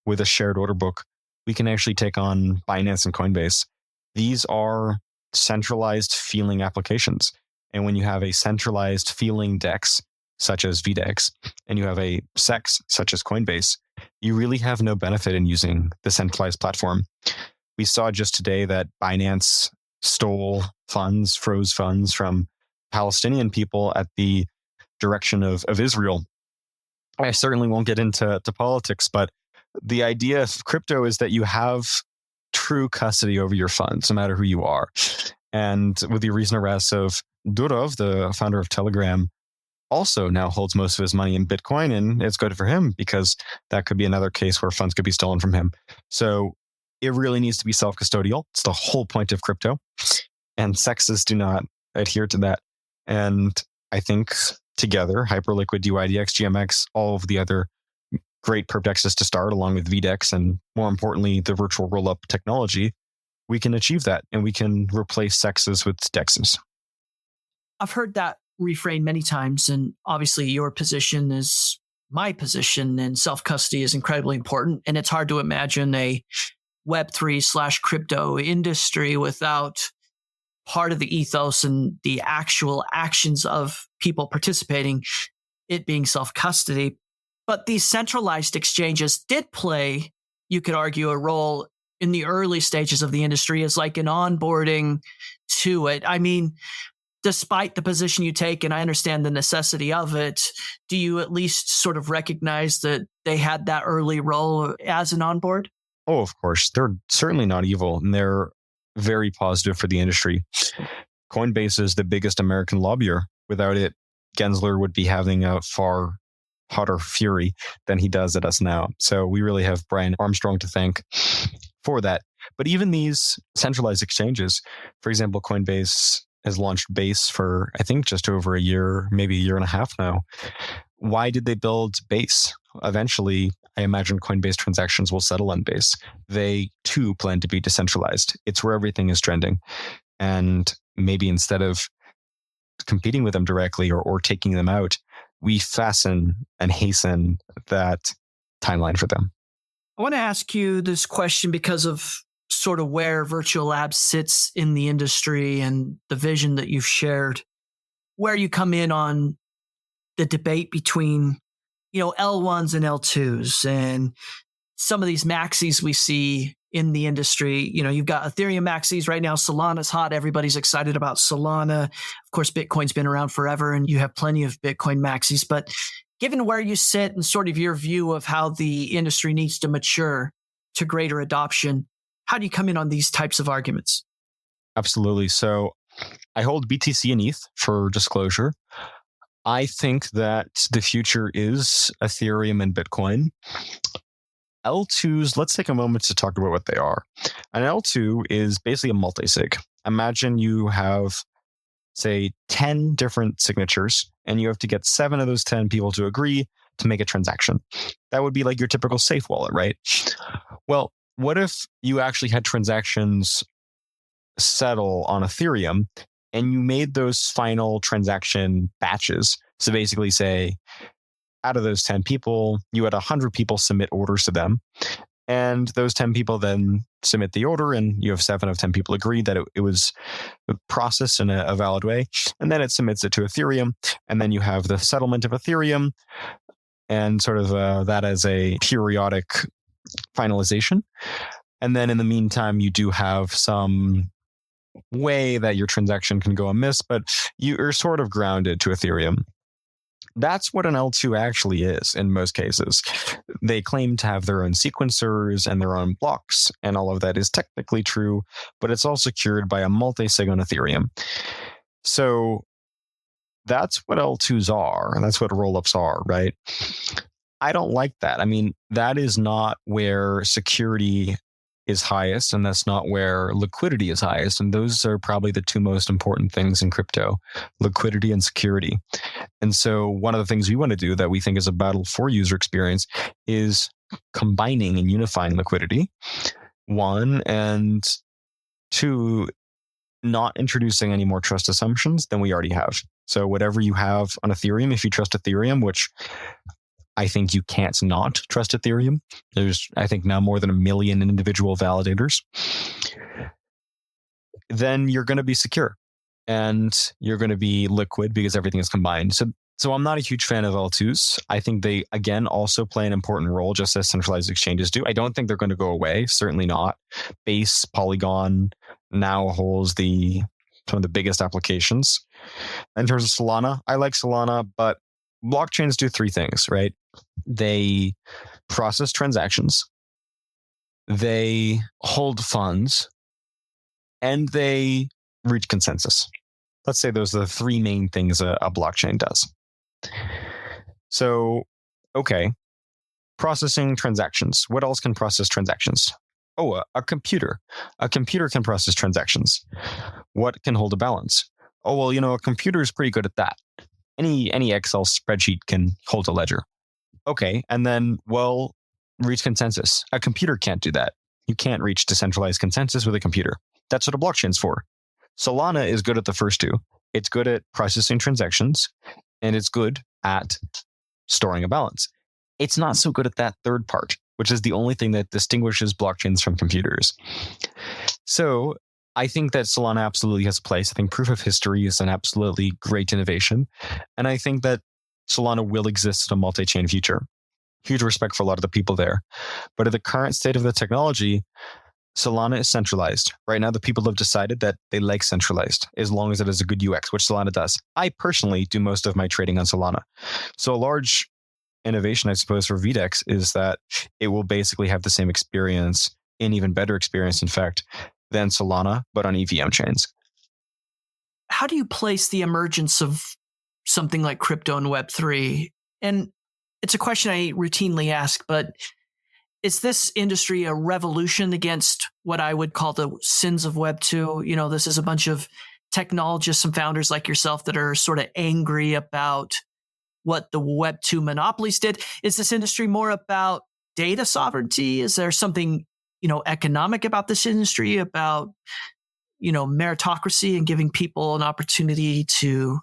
with a shared order book, we can actually take on Binance and Coinbase. These are centralized feeling applications. And when you have a centralized feeling DEX, such as VDEX, and you have a CEX, such as Coinbase, you really have no benefit in using the centralized platform. We saw just today that Binance stole funds, froze funds from Palestinian people at the direction of Israel. I certainly won't get into politics, but the idea of crypto is that you have true custody over your funds, no matter who you are. And with the recent arrest of Durov, the founder of Telegram, also now holds most of his money in Bitcoin, and it's good for him because that could be another case where funds could be stolen from him. So it really needs to be self-custodial. It's the whole point of crypto, and CEXs do not adhere to that. And I think together, Hyperliquid, DYDX, GMX, all of the other great perpDEXs to start, along with VDEX, and more importantly, the virtual rollup technology, we can achieve that, and we can replace CEXs with DEXs. I've heard that refrain many times, and obviously your position is my position, and self-custody is incredibly important. And it's hard to imagine a Web3/crypto industry without part of the ethos and the actual actions of people participating, it being self-custody. But these centralized exchanges did play, you could argue, a role in the early stages of the industry as like an onboarding to it. I mean, despite the position you take, and I understand the necessity of it, do you at least sort of recognize that they had that early role as an onboard? Oh, of course. They're certainly not evil, and they're very positive for the industry. Coinbase is the biggest American lobbyer. Without it, Gensler would be having a far hotter fury than he does at us now. So we really have Brian Armstrong to thank for that. But even these centralized exchanges, for example, Coinbase has launched Base for, I think, just over a year, maybe a year and a half now. Why did they build Base? Eventually, I imagine Coinbase transactions will settle on Base. They, too, plan to be decentralized. It's where everything is trending. And maybe instead of competing with them directly or taking them out, we fasten and hasten that timeline for them. I want to ask you this question because of sort of where Virtual Labs sits in the industry and the vision that you've shared, where you come in on the debate between, L1s and L2s and some of these maxis we see in the industry. You've got Ethereum maxis right now. Solana's hot. Everybody's excited about Solana. Of course, Bitcoin's been around forever and you have plenty of Bitcoin maxis. But given where you sit and sort of your view of how the industry needs to mature to greater adoption, how do you come in on these types of arguments? Absolutely. So I hold BTC and ETH for disclosure. I think that the future is Ethereum and Bitcoin. L2s, let's take a moment to talk about what they are. An L2 is basically a multi-sig. Imagine you have, say, 10 different signatures, and you have to get 7 of those 10 people to agree to make a transaction. That would be like your typical safe wallet, right? Well, what if you actually had transactions settle on Ethereum and you made those final transaction batches? So basically say, out of those 10 people, you had 100 people submit orders to them. And those 10 people then submit the order, and you have 7 of 10 people agree that it was processed in a valid way. And then it submits it to Ethereum. And then you have the settlement of Ethereum and sort of that as a periodic finalization. And then in the meantime, you do have some way that your transaction can go amiss, but you're sort of grounded to Ethereum. That's what an L2 actually is in most cases. They claim to have their own sequencers and their own blocks, and all of that is technically true, but it's all secured by a multi-sig on Ethereum. So that's what L2s are, and that's what rollups are, right? I don't like that. I mean, that is not where security is highest, and that's not where liquidity is highest. And those are probably the two most important things in crypto, liquidity and security. And so one of the things we want to do that we think is a battle for user experience is combining and unifying liquidity, one, and two, not introducing any more trust assumptions than we already have. So whatever you have on Ethereum, if you trust Ethereum, which I think you can't not trust Ethereum. There's, I think, now more than 1 million individual validators. Then you're going to be secure and you're going to be liquid because everything is combined. So I'm not a huge fan of L2s. I think they, again, also play an important role, just as centralized exchanges do. I don't think they're going to go away. Certainly not. Base, Polygon now holds some of the biggest applications. In terms of Solana, I like Solana, but blockchains do three things, right? They process transactions, they hold funds, and they reach consensus. Let's say those are the three main things a blockchain does. So, okay, processing transactions. What else can process transactions? Oh, a computer. A computer can process transactions. What can hold a balance? Oh, well, a computer is pretty good at that. Any Excel spreadsheet can hold a ledger. Okay, and then, reach consensus. A computer can't do that. You can't reach decentralized consensus with a computer. That's what a blockchain's for. Solana is good at the first two. It's good at processing transactions, and it's good at storing a balance. It's not so good at that third part, which is the only thing that distinguishes blockchains from computers. So I think that Solana absolutely has a place. I think proof of history is an absolutely great innovation. And I think that Solana will exist in a multi-chain future. Huge respect for a lot of the people there. But at the current state of the technology, Solana is centralized. Right now, the people have decided that they like centralized as long as it has a good UX, which Solana does. I personally do most of my trading on Solana. So a large innovation, I suppose, for VDEX is that it will basically have the same experience, an even better experience, in fact, than Solana, but on EVM chains. How do you place the emergence of something like crypto and Web3? And it's a question I routinely ask, but is this industry a revolution against what I would call the sins of Web2? This is a bunch of technologists and founders like yourself that are sort of angry about what the Web2 monopolies did. Is this industry more about data sovereignty? Is there something economic about this industry, about, meritocracy and giving people an opportunity to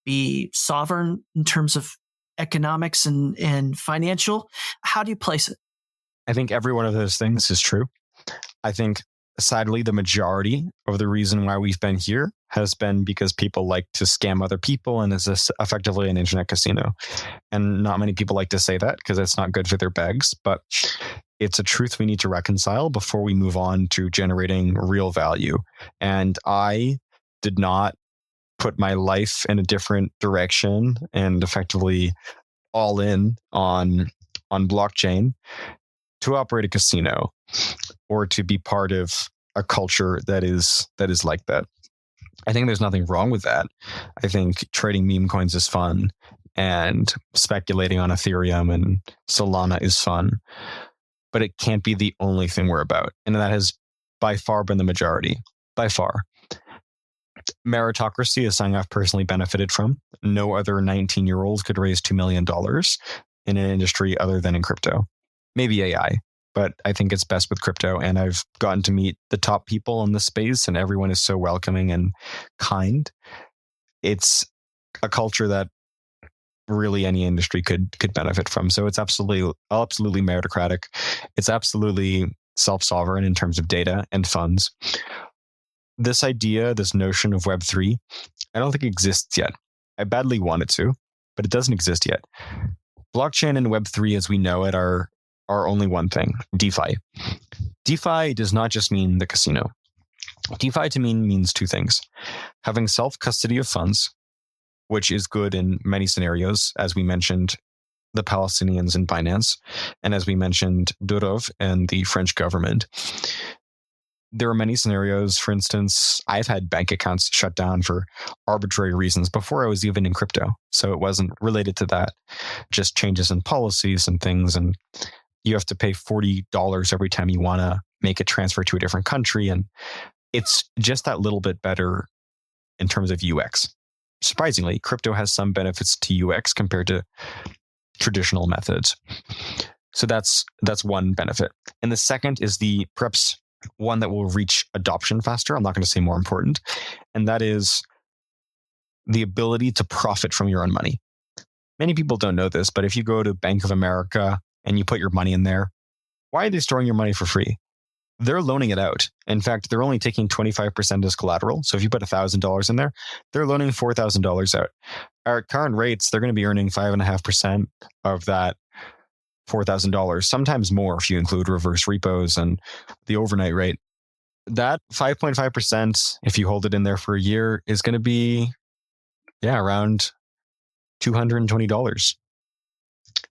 be sovereign in terms of economics and financial? How do you place it? I think every one of those things is true. I think, sadly, the majority of the reason why we've been here has been because people like to scam other people, and is effectively an internet casino. And not many people like to say that because it's not good for their bags, but it's a truth we need to reconcile before we move on to generating real value. And I did not put my life in a different direction and effectively all in on blockchain to operate a casino or to be part of a culture that is like that. I think there's nothing wrong with that. I think trading meme coins is fun, and speculating on Ethereum and Solana is fun, but it can't be the only thing we're about. And that has by far been the majority, by far. Meritocracy is something I've personally benefited from. No other 19-year-olds could raise $2 million in an industry other than in crypto. Maybe AI, but I think it's best with crypto. And I've gotten to meet the top people in the space, and everyone is so welcoming and kind. It's a culture that really any industry could benefit from. So it's absolutely meritocratic. It's absolutely self-sovereign in terms of data and funds. This idea, this notion of Web3, I don't think it exists yet. I badly want it to, but it doesn't exist yet. Blockchain and Web3 as we know it are only one thing, DeFi. DeFi does not just mean the casino. DeFi to me means two things: having self-custody of funds which is good in many scenarios, as we mentioned, the Palestinians in finance, and as we mentioned, Durov and the French government. There are many scenarios. For instance, I've had bank accounts shut down for arbitrary reasons before I was even in crypto. So it wasn't related to that, just changes in policies and things. And you have to pay $40 every time you want to make a transfer to a different country. And it's just that little bit better in terms of UX. Surprisingly, crypto has some benefits to UX compared to traditional methods. So that's one benefit. And the second is the perhaps one that will reach adoption faster. I'm not going to say more important. And that is the ability to profit from your own money. Many people don't know this, but if you go to Bank of America and you put your money in there, why are they storing your money for free? They're loaning it out. In fact, they're only taking 25% as collateral. So if you put $1,000 in there, they're loaning $4,000 out. At current rates, they're going to be earning 5.5% of that $4,000, sometimes more if you include reverse repos and the overnight rate. That 5.5%, if you hold it in there for a year, is going to be, around $220.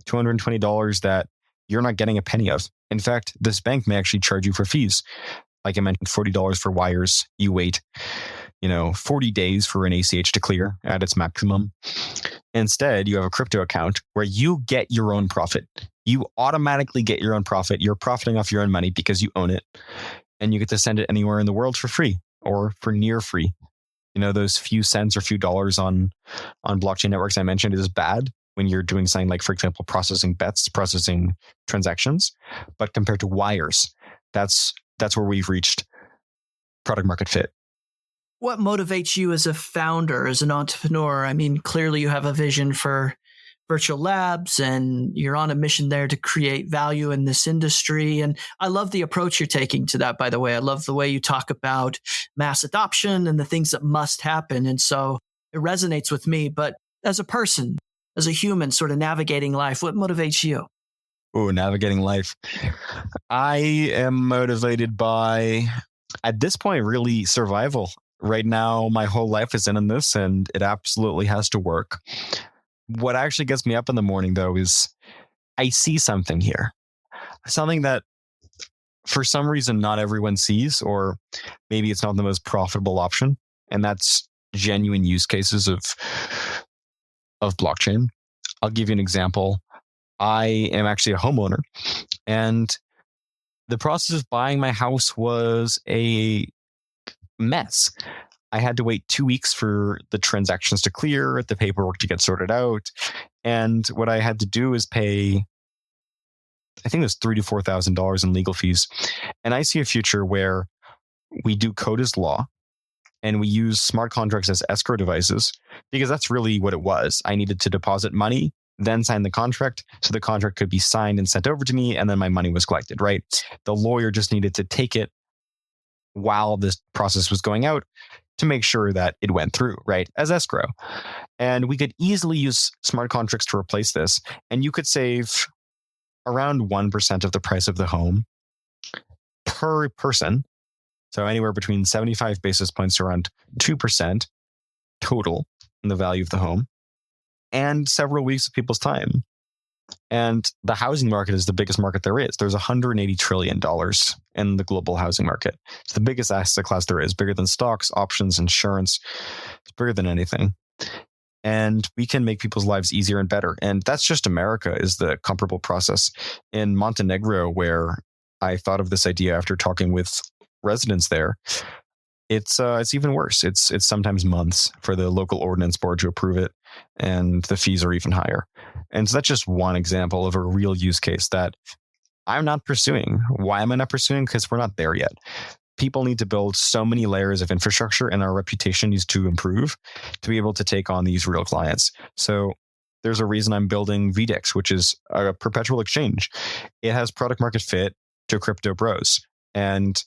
$220 that you're not getting a penny of. In fact, this bank may actually charge you for fees. Like I mentioned, $40 for wires. You wait, 40 days for an ACH to clear at its maximum. Instead, you have a crypto account where you get your own profit. You automatically get your own profit. You're profiting off your own money because you own it. And you get to send it anywhere in the world for free or for near free. Those few cents or few dollars on blockchain networks I mentioned is bad when you're doing something like, for example, processing bets, processing transactions. But compared to wires, that's where we've reached product market fit. What motivates you as a founder, as an entrepreneur? I mean, clearly you have a vision for Virtual Labs and you're on a mission there to create value in this industry. And I love the approach you're taking to that, by the way. I love the way you talk about mass adoption and the things that must happen. And so it resonates with me. But as a person, as a human sort of navigating life, what motivates you? Oh, navigating life. I am motivated by, at this point, really survival. Right now, my whole life is in this, and it absolutely has to work. What actually gets me up in the morning, though, is I see something here. Something that, for some reason, not everyone sees, or maybe it's not the most profitable option. And that's genuine use cases of blockchain. I'll give you an example. I am actually a homeowner, and the process of buying my house was a mess. I had to wait 2 weeks for the transactions to clear, the paperwork to get sorted out. And what I had to do is pay, I think it was $3,000 to $4,000 in legal fees. And I see a future where we do code as law and we use smart contracts as escrow devices, because that's really what it was. I needed to deposit money, then sign the contract, so the contract could be signed and sent over to me, and then my money was collected, right? The lawyer just needed to take it while this process was going out to make sure that it went through, right, as escrow. And we could easily use smart contracts to replace this, and you could save around 1% of the price of the home per person. So anywhere between 75 basis points to around 2% total in the value of the home, and several weeks of people's time. And the housing market is the biggest market there is. There's $180 trillion in the global housing market. It's the biggest asset class there is, bigger than stocks, options, insurance. It's bigger than anything. And we can make people's lives easier and better. And that's just America is the comparable process. In Montenegro, where I thought of this idea after talking with residents there, it's even worse. It's sometimes months for the local ordinance board to approve it, and the fees are even higher. And so that's just one example of a real use case that I'm not pursuing. Why am I not pursuing? Because we're not there yet. People need to build so many layers of infrastructure, and our reputation needs to improve to be able to take on these real clients. So there's a reason I'm building VDEX, which is a perpetual exchange. It has product market fit to crypto bros. And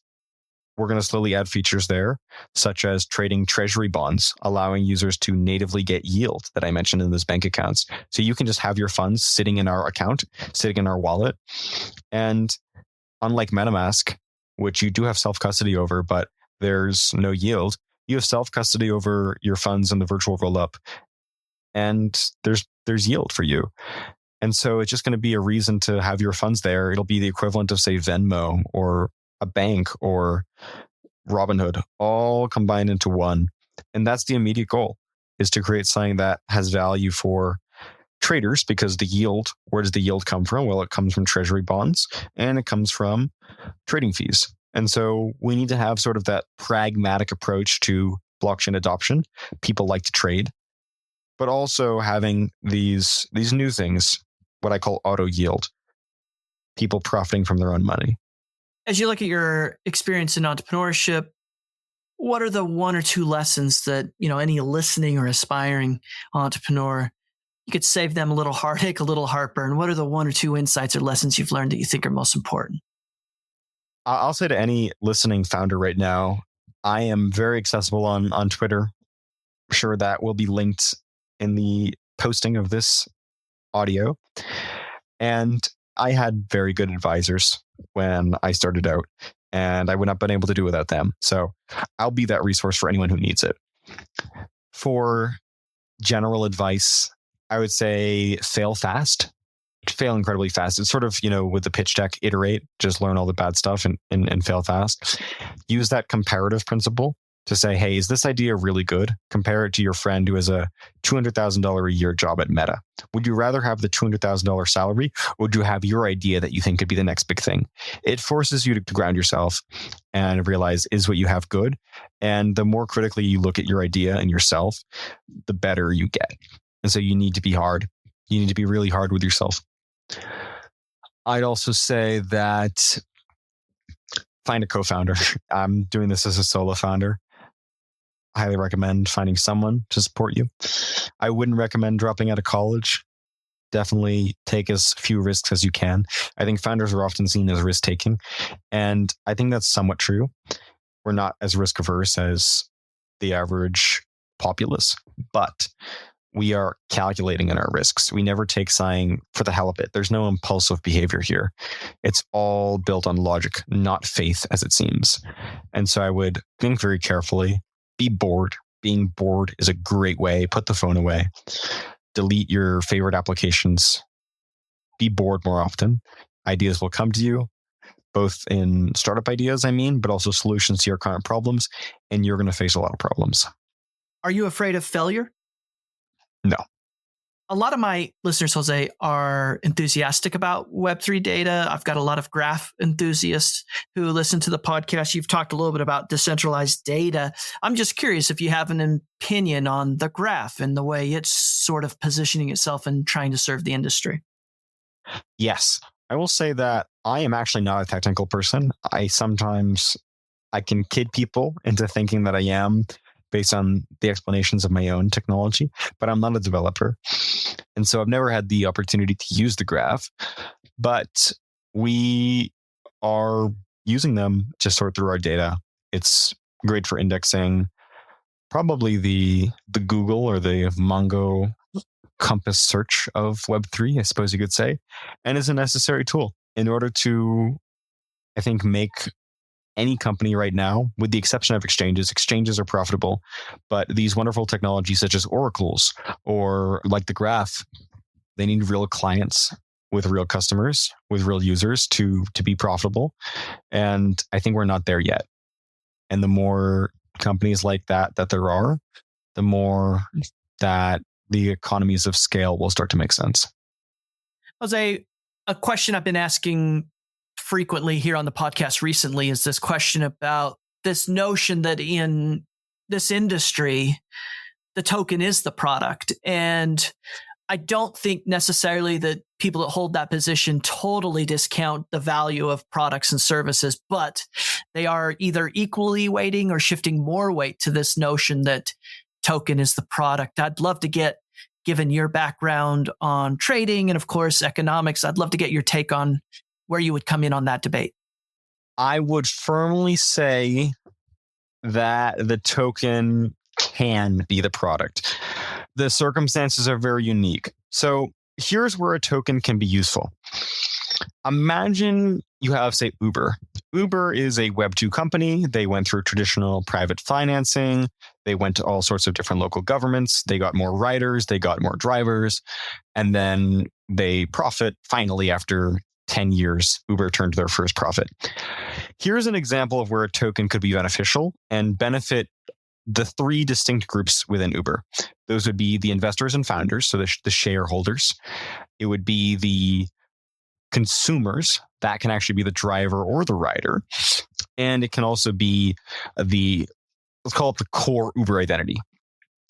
we're going to slowly add features there, such as trading treasury bonds, allowing users to natively get yield that I mentioned in those bank accounts. So you can just have your funds sitting in our account, sitting in our wallet. And unlike MetaMask, which you do have self-custody over, but there's no yield, you have self-custody over your funds in the virtual rollup and there's yield for you. And so it's just going to be a reason to have your funds there. It'll be the equivalent of, say, Venmo or a bank or Robinhood, all combined into one. And that's the immediate goal, is to create something that has value for traders, because the yield, where does the yield come from? Well, it comes from treasury bonds and it comes from trading fees. And so we need to have sort of that pragmatic approach to blockchain adoption. People like to trade, but also having these new things, what I call auto yield, people profiting from their own money. As you look at your experience in entrepreneurship, what are the one or two lessons that, any listening or aspiring entrepreneur, you could save them a little heartache, a little heartburn? What are the one or two insights or lessons you've learned that you think are most important? I'll say to any listening founder right now, I am very accessible on Twitter. I'm sure that will be linked in the posting of this audio. And I had very good advisors when I started out, and I would not have been able to do without them. So I'll be that resource for anyone who needs it. For general advice, I would say fail fast. Fail incredibly fast. It's sort of, with the pitch deck, iterate, just learn all the bad stuff and fail fast. Use that comparative principle to say, hey, is this idea really good? Compare it to your friend who has a $200,000 a year job at Meta. Would you rather have the $200,000 salary, or would you have your idea that you think could be the next big thing? It forces you to ground yourself and realize, is what you have good? And the more critically you look at your idea and yourself, the better you get. And so you need to be hard. You need to be really hard with yourself. I'd also say that find a co-founder. I'm doing this as a solo founder. I highly recommend finding someone to support you. I wouldn't recommend dropping out of college. Definitely take as few risks as you can. I think founders are often seen as risk-taking, and I think that's somewhat true. We're not as risk-averse as the average populace, but we are calculating in our risks. We never take something for the hell of it. There's no impulsive behavior here. It's all built on logic, not faith, as it seems. And so I would think very carefully, be bored. Being bored is a great way. Put the phone away. Delete your favorite applications. Be bored more often. Ideas will come to you, both in startup ideas, but also solutions to your current problems. And you're going to face a lot of problems. Are you afraid of failure? No. A lot of my listeners, Jose, are enthusiastic about Web3 data. I've got a lot of graph enthusiasts who listen to the podcast. You've talked a little bit about decentralized data. I'm just curious if you have an opinion on the graph and the way it's sort of positioning itself and trying to serve the industry. Yes. I will say that I am actually not a technical person. I can kid people into thinking that I am, based on the explanations of my own technology, but I'm not a developer. And so I've never had the opportunity to use the graph, but we are using them to sort through our data. It's great for indexing, probably the Google or the Mongo compass search of Web3, I suppose you could say, and is a necessary tool in order to, I think, make any company right now, with the exception of exchanges are profitable, but these wonderful technologies such as oracles or like the graph, they need real clients with real customers, with real users to be profitable. And I think we're not there yet. And the more companies like that there are, the more that the economies of scale will start to make sense. Jose, a question I've been asking frequently here on the podcast recently is this question about this notion that in this industry, the token is the product. And I don't think necessarily that people that hold that position totally discount the value of products and services, but they are either equally weighting or shifting more weight to this notion that token is the product. I'd love to get, given your background on trading and of course economics, I'd love to get your take on where you would come in on that debate. I would firmly say that the token can be the product. The circumstances are very unique. So here's where a token can be useful. Imagine you have, say, Uber, Uber is a Web2 company. They went through traditional private financing. They went to all sorts of different local governments. They got more riders. They got more drivers. And then they profit finally after 10 years. Uber turned their first profit. Here's an example of where a token could be beneficial and benefit the three distinct groups within Uber. Those would be the investors and founders, so the shareholders. It would be the consumers, that can actually be the driver or the rider. And it can also be let's call it the core Uber identity.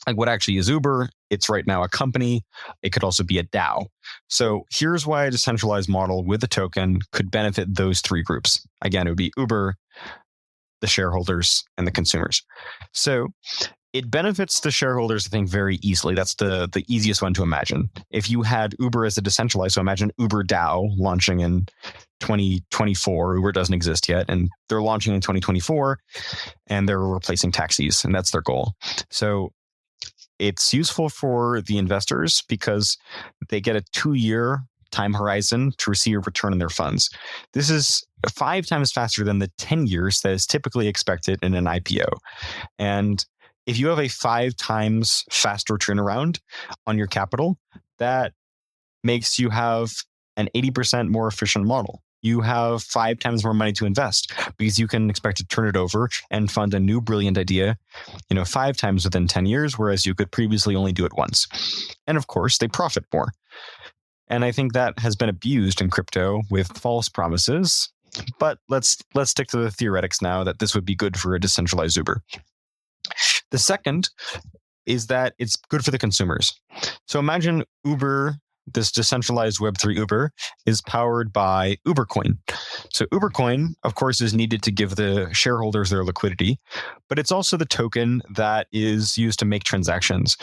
Like what actually is Uber? It's right now a company. It could also be a DAO. So here's why a decentralized model with a token could benefit those three groups. Again, it would be Uber, the shareholders, and the consumers. So it benefits the shareholders, I think, very easily. That's the easiest one to imagine. If you had Uber as a decentralized, so imagine Uber DAO launching in 2024. Uber doesn't exist yet, and they're launching in 2024, and they're replacing taxis, and that's their goal. So it's useful for the investors because they get a 2-year time horizon to receive a return on their funds. This is 5 times faster than the 10 years that is typically expected in an IPO. And if you have a 5 times faster turnaround on your capital, that makes you have an 80% more efficient model. You have 5 times more money to invest because you can expect to turn it over and fund a new brilliant idea, 5 times within 10 years, whereas you could previously only do it once. And of course, they profit more. And I think that has been abused in crypto with false promises. But let's stick to the theoretics now that this would be good for a decentralized Uber. The second is that it's good for the consumers. So imagine Uber, this decentralized Web3 Uber, is powered by UberCoin. So UberCoin, of course, is needed to give the shareholders their liquidity, but it's also the token that is used to make transactions.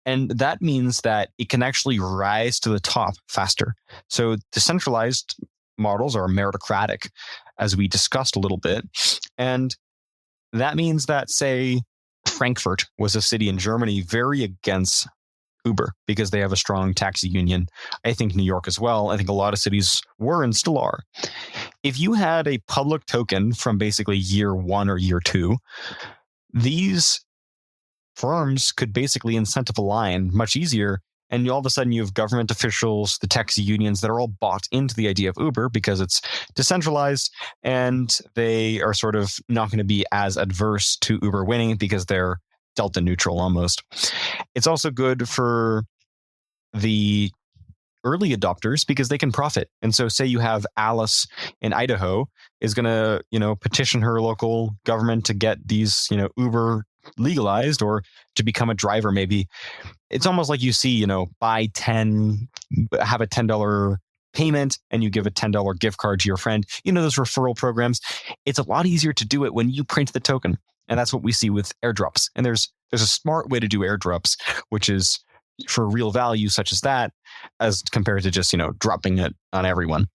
And that means that it can actually rise to the top faster. So decentralized models are meritocratic, as we discussed a little bit. And that means that, say, Frankfurt was a city in Germany very against Uber because they have a strong taxi union. I think New York as well. I think a lot of cities were and still are. If you had a public token from basically year 1 or year 2, these firms could basically incentive align much easier. And all of a sudden you have government officials, the taxi unions that are all bought into the idea of Uber because it's decentralized, and they are sort of not going to be as adverse to Uber winning because they're delta neutral almost. It's also good for the early adopters because they can profit. And so say you have Alice in Idaho is going to, petition her local government to get these, Uber legalized or to become a driver maybe. It's almost like you see, buy 10, have a $10 payment and you give a $10 gift card to your friend. Those referral programs. It's a lot easier to do it when you print the token. And that's what we see with airdrops. And there's a smart way to do airdrops, which is for real value such as that, as compared to just, dropping it on everyone.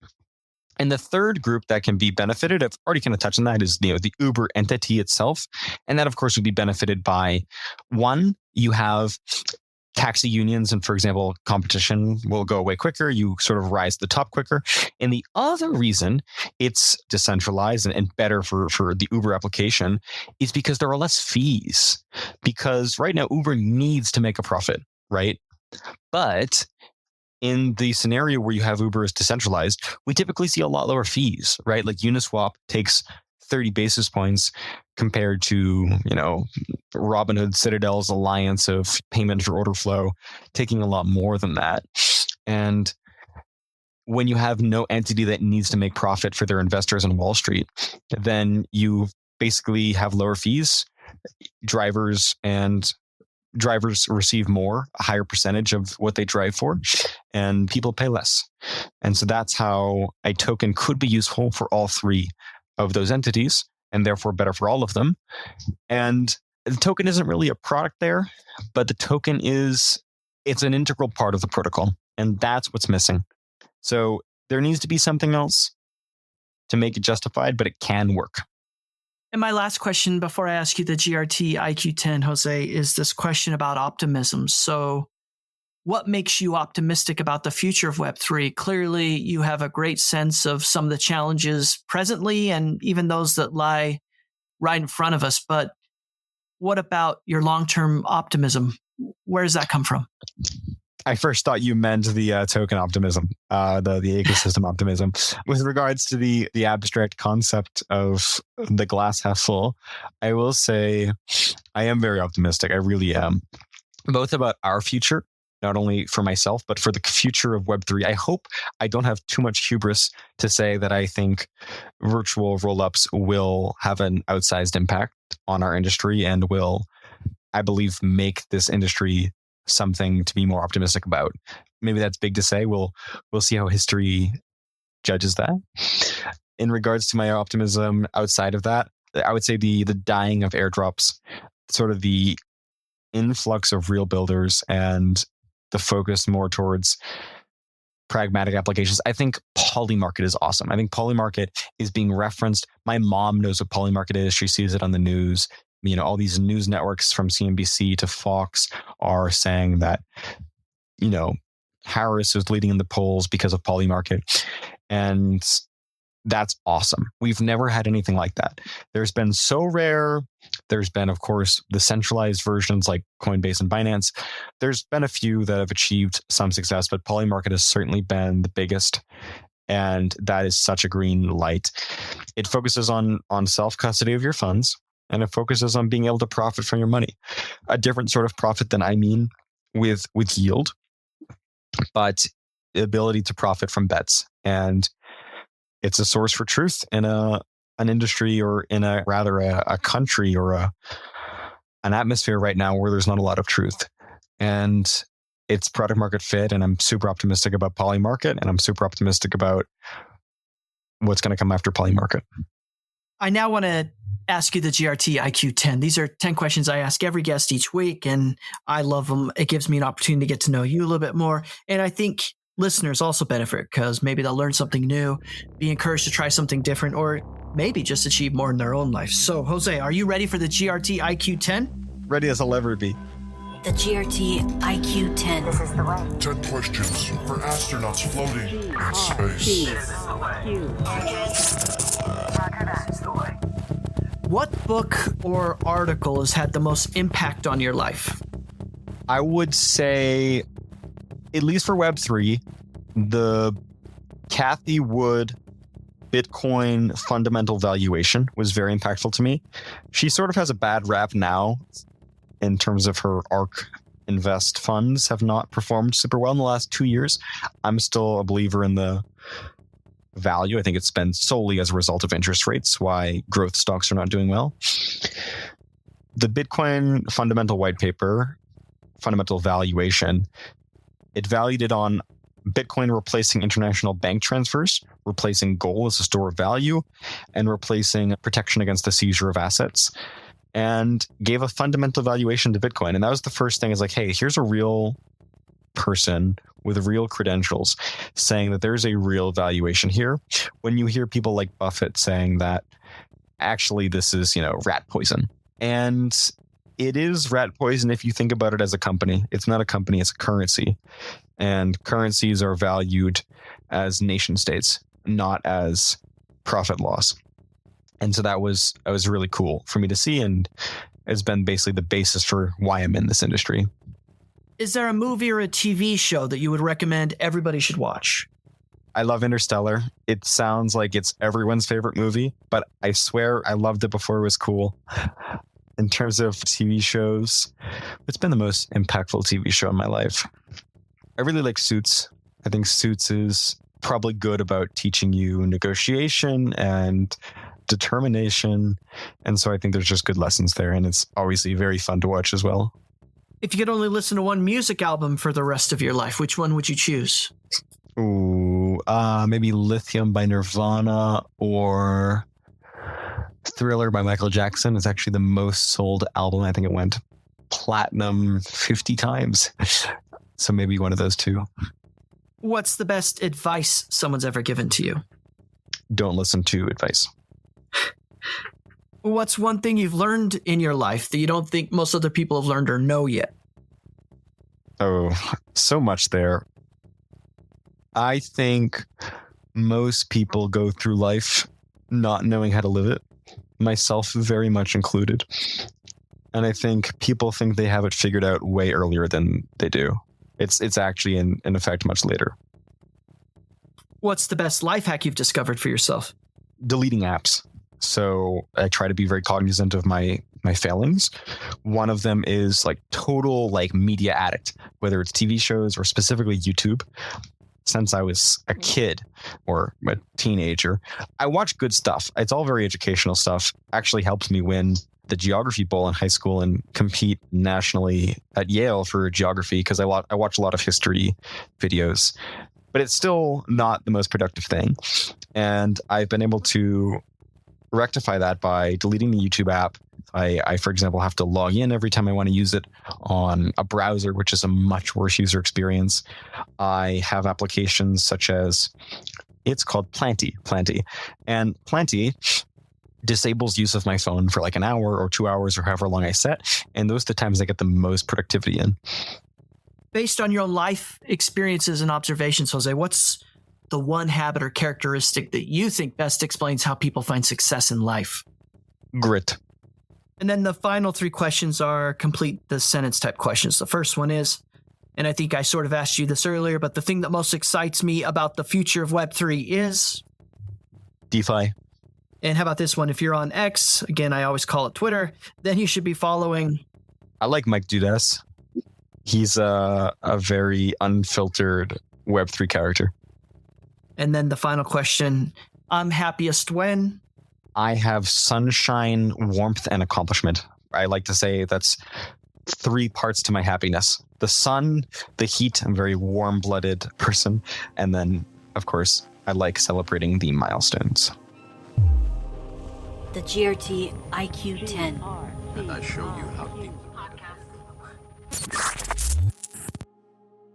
And the third group that can be benefited, I've already kind of touched on that, is the Uber entity itself. And that, of course, would be benefited by, one, you have taxi unions, and for example, competition will go away quicker. You sort of rise to the top quicker. And the other reason it's decentralized and better for the Uber application is because there are less fees. Because right now, Uber needs to make a profit, right? But in the scenario where you have Uber as decentralized, we typically see a lot lower fees, right? Like Uniswap takes 30 basis points compared to, Robinhood, Citadel's alliance of payment for order flow, taking a lot more than that. And when you have no entity that needs to make profit for their investors on Wall Street, then you basically have lower fees. Drivers receive more, a higher percentage of what they drive for, and people pay less. And so that's how a token could be useful for all three of those entities, and therefore better for all of them. And the token isn't really a product there, but the token it's an integral part of the protocol, and that's what's missing. So there needs to be something else to make it justified, but it can work. And my last question before I ask you the GRTiQ 10, Jose, is this question about optimism. So what makes you optimistic about the future of Web3? Clearly, you have a great sense of some of the challenges presently and even those that lie right in front of us. But what about your long-term optimism? Where does that come from? I first thought you meant the token optimism, the ecosystem optimism. With regards to the abstract concept of the glass half full, I will say I am very optimistic. I really am. Both about our future, not only for myself, but for the future of Web3. I hope I don't have too much hubris to say that I think virtual rollups will have an outsized impact on our industry and will, I believe, make this industry something to be more optimistic about. Maybe that's big to say. We'll see how history judges that. In regards to my optimism outside of that, I would say the dying of airdrops, sort of the influx of real builders and the focus more towards pragmatic applications. I think Polymarket is awesome. I think Polymarket is being referenced. My mom knows what Polymarket is. She sees it on the news. You know, all these news networks from CNBC to Fox are saying that, you know, Harris is leading in the polls because of Polymarket. And that's awesome. We've never had anything like that. There's been So Rare. There's been, of course, the centralized versions like Coinbase and Binance. There's been a few that have achieved some success, but Polymarket has certainly been the biggest. And that is such a green light. It focuses on self-custody of your funds. And it focuses on being able to profit from your money. A different sort of profit than I mean with yield, but the ability to profit from bets. And it's a source for truth in an industry, or in a country, or an atmosphere right now where there's not a lot of truth. And it's product market fit. And I'm super optimistic about Polymarket, and I'm super optimistic about what's going to come after Polymarket. I now want to ask you the GRTiQ 10. These are 10 questions I ask every guest each week, and I love them. It gives me an opportunity to get to know you a little bit more. And I think listeners also benefit because maybe they'll learn something new, be encouraged to try something different, or maybe just achieve more in their own life. So, Jose, are you ready for the GRTiQ 10? Ready as I'll ever be. The GRTiQ 10. This is the way. 10 questions for astronauts floating in space. What book or article has had the most impact on your life? I would say, at least for Web3, the Cathie Wood Bitcoin fundamental valuation was very impactful to me. She sort of has a bad rap now in terms of her ARK Invest funds have not performed super well in the last 2 years. I'm still a believer in the value. I think it's been solely as a result of interest rates why growth stocks are not doing well. The Bitcoin fundamental white paper, fundamental valuation, it valued it on Bitcoin replacing international bank transfers, replacing gold as a store of value, and replacing protection against the seizure of assets, and gave a fundamental valuation to Bitcoin. And that was the first thing, is like, hey, here's a real person with real credentials saying that there's a real valuation here. When you hear people like Buffett saying that actually this is, rat poison. And it is rat poison if you think about it as a company. It's not a company, it's a currency. And currencies are valued as nation states, not as profit loss. And so that was really cool for me to see, and has been basically the basis for why I'm in this industry. Is there a movie or a TV show that you would recommend everybody should watch? I love Interstellar. It sounds like it's everyone's favorite movie, but I swear I loved it before it was cool. In terms of TV shows, it's been the most impactful TV show in my life. I really like Suits. I think Suits is probably good about teaching you negotiation and determination. And so I think there's just good lessons there. And it's obviously very fun to watch as well. If you could only listen to one music album for the rest of your life, which one would you choose? Ooh, maybe Lithium by Nirvana or Thriller by Michael Jackson. Is actually the most sold album. I think it went platinum 50 times. So maybe one of those two. What's the best advice someone's ever given to you? Don't listen to advice. What's one thing you've learned in your life that you don't think most other people have learned or know yet? Oh, so much there. I think most people go through life not knowing how to live it, myself very much included. And I think people think they have it figured out way earlier than they do. It's actually in effect much later. What's the best life hack you've discovered for yourself? Deleting apps. So I try to be very cognizant of my failings. One of them is like total like media addict, whether it's TV shows or specifically YouTube. Since I was a kid or a teenager, I watch good stuff. It's all very educational stuff. Actually helped me win the geography bowl in high school and compete nationally at Yale for geography because I watch a lot of history videos. But it's still not the most productive thing. And I've been able to rectify that by deleting the YouTube app. I, for example, have to log in every time I want to use it on a browser, which is a much worse user experience. I have applications such as, it's called Planty. And Planty disables use of my phone for like an hour or 2 hours or however long I set. And those are the times I get the most productivity in. Based on your life experiences and observations, Jose, what's the one habit or characteristic that you think best explains how people find success in life? Grit. And then the final three questions are complete the sentence type questions. The first one is, and I think I sort of asked you this earlier, but the thing that most excites me about the future of Web3 is? DeFi. And how about this one? If you're on X, again, I always call it Twitter, then you should be following. I like Mike Dudas. He's a very unfiltered Web3 character. And then the final question, I'm happiest when? I have sunshine, warmth, and accomplishment. I like to say that's 3 parts to my happiness. The sun, the heat, I'm a very warm-blooded person. And then, of course, I like celebrating the milestones. The GRTiQ 10. And I show you how deep.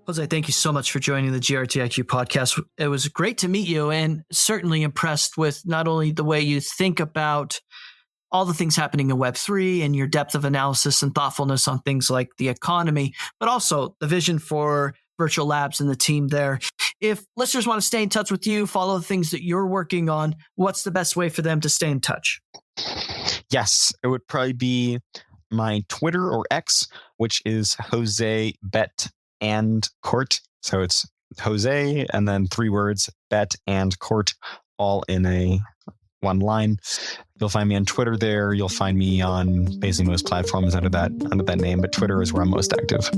Jose, thank you so much for joining the GRTiQ podcast. It was great to meet you and certainly impressed with not only the way you think about all the things happening in Web3 and your depth of analysis and thoughtfulness on things like the economy, but also the vision for Virtual Labs and the team there. If listeners want to stay in touch with you, follow the things that you're working on, what's the best way for them to stay in touch? Yes, it would probably be my Twitter or X, which is José Betancourt. So it's Jose and then 3 words, Bet and Court, all in one line. You'll find me on Twitter there. You'll find me on basically most platforms under that name, but Twitter is where I'm most active.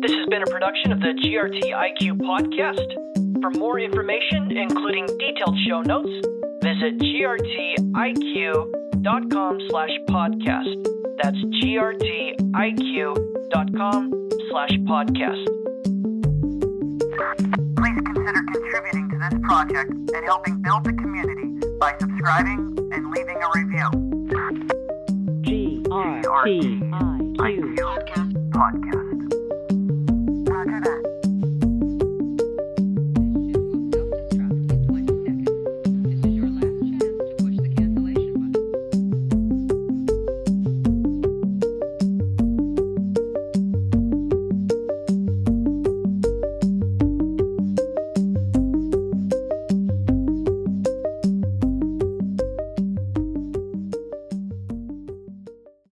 This has been a production of the GRTiQ podcast. For more information, including detailed show notes, visit grtiq.com/podcast. That's grtiq.com/podcast. Please consider contributing to this project and helping build the community by subscribing and leaving a review. GRTiQ Podcast.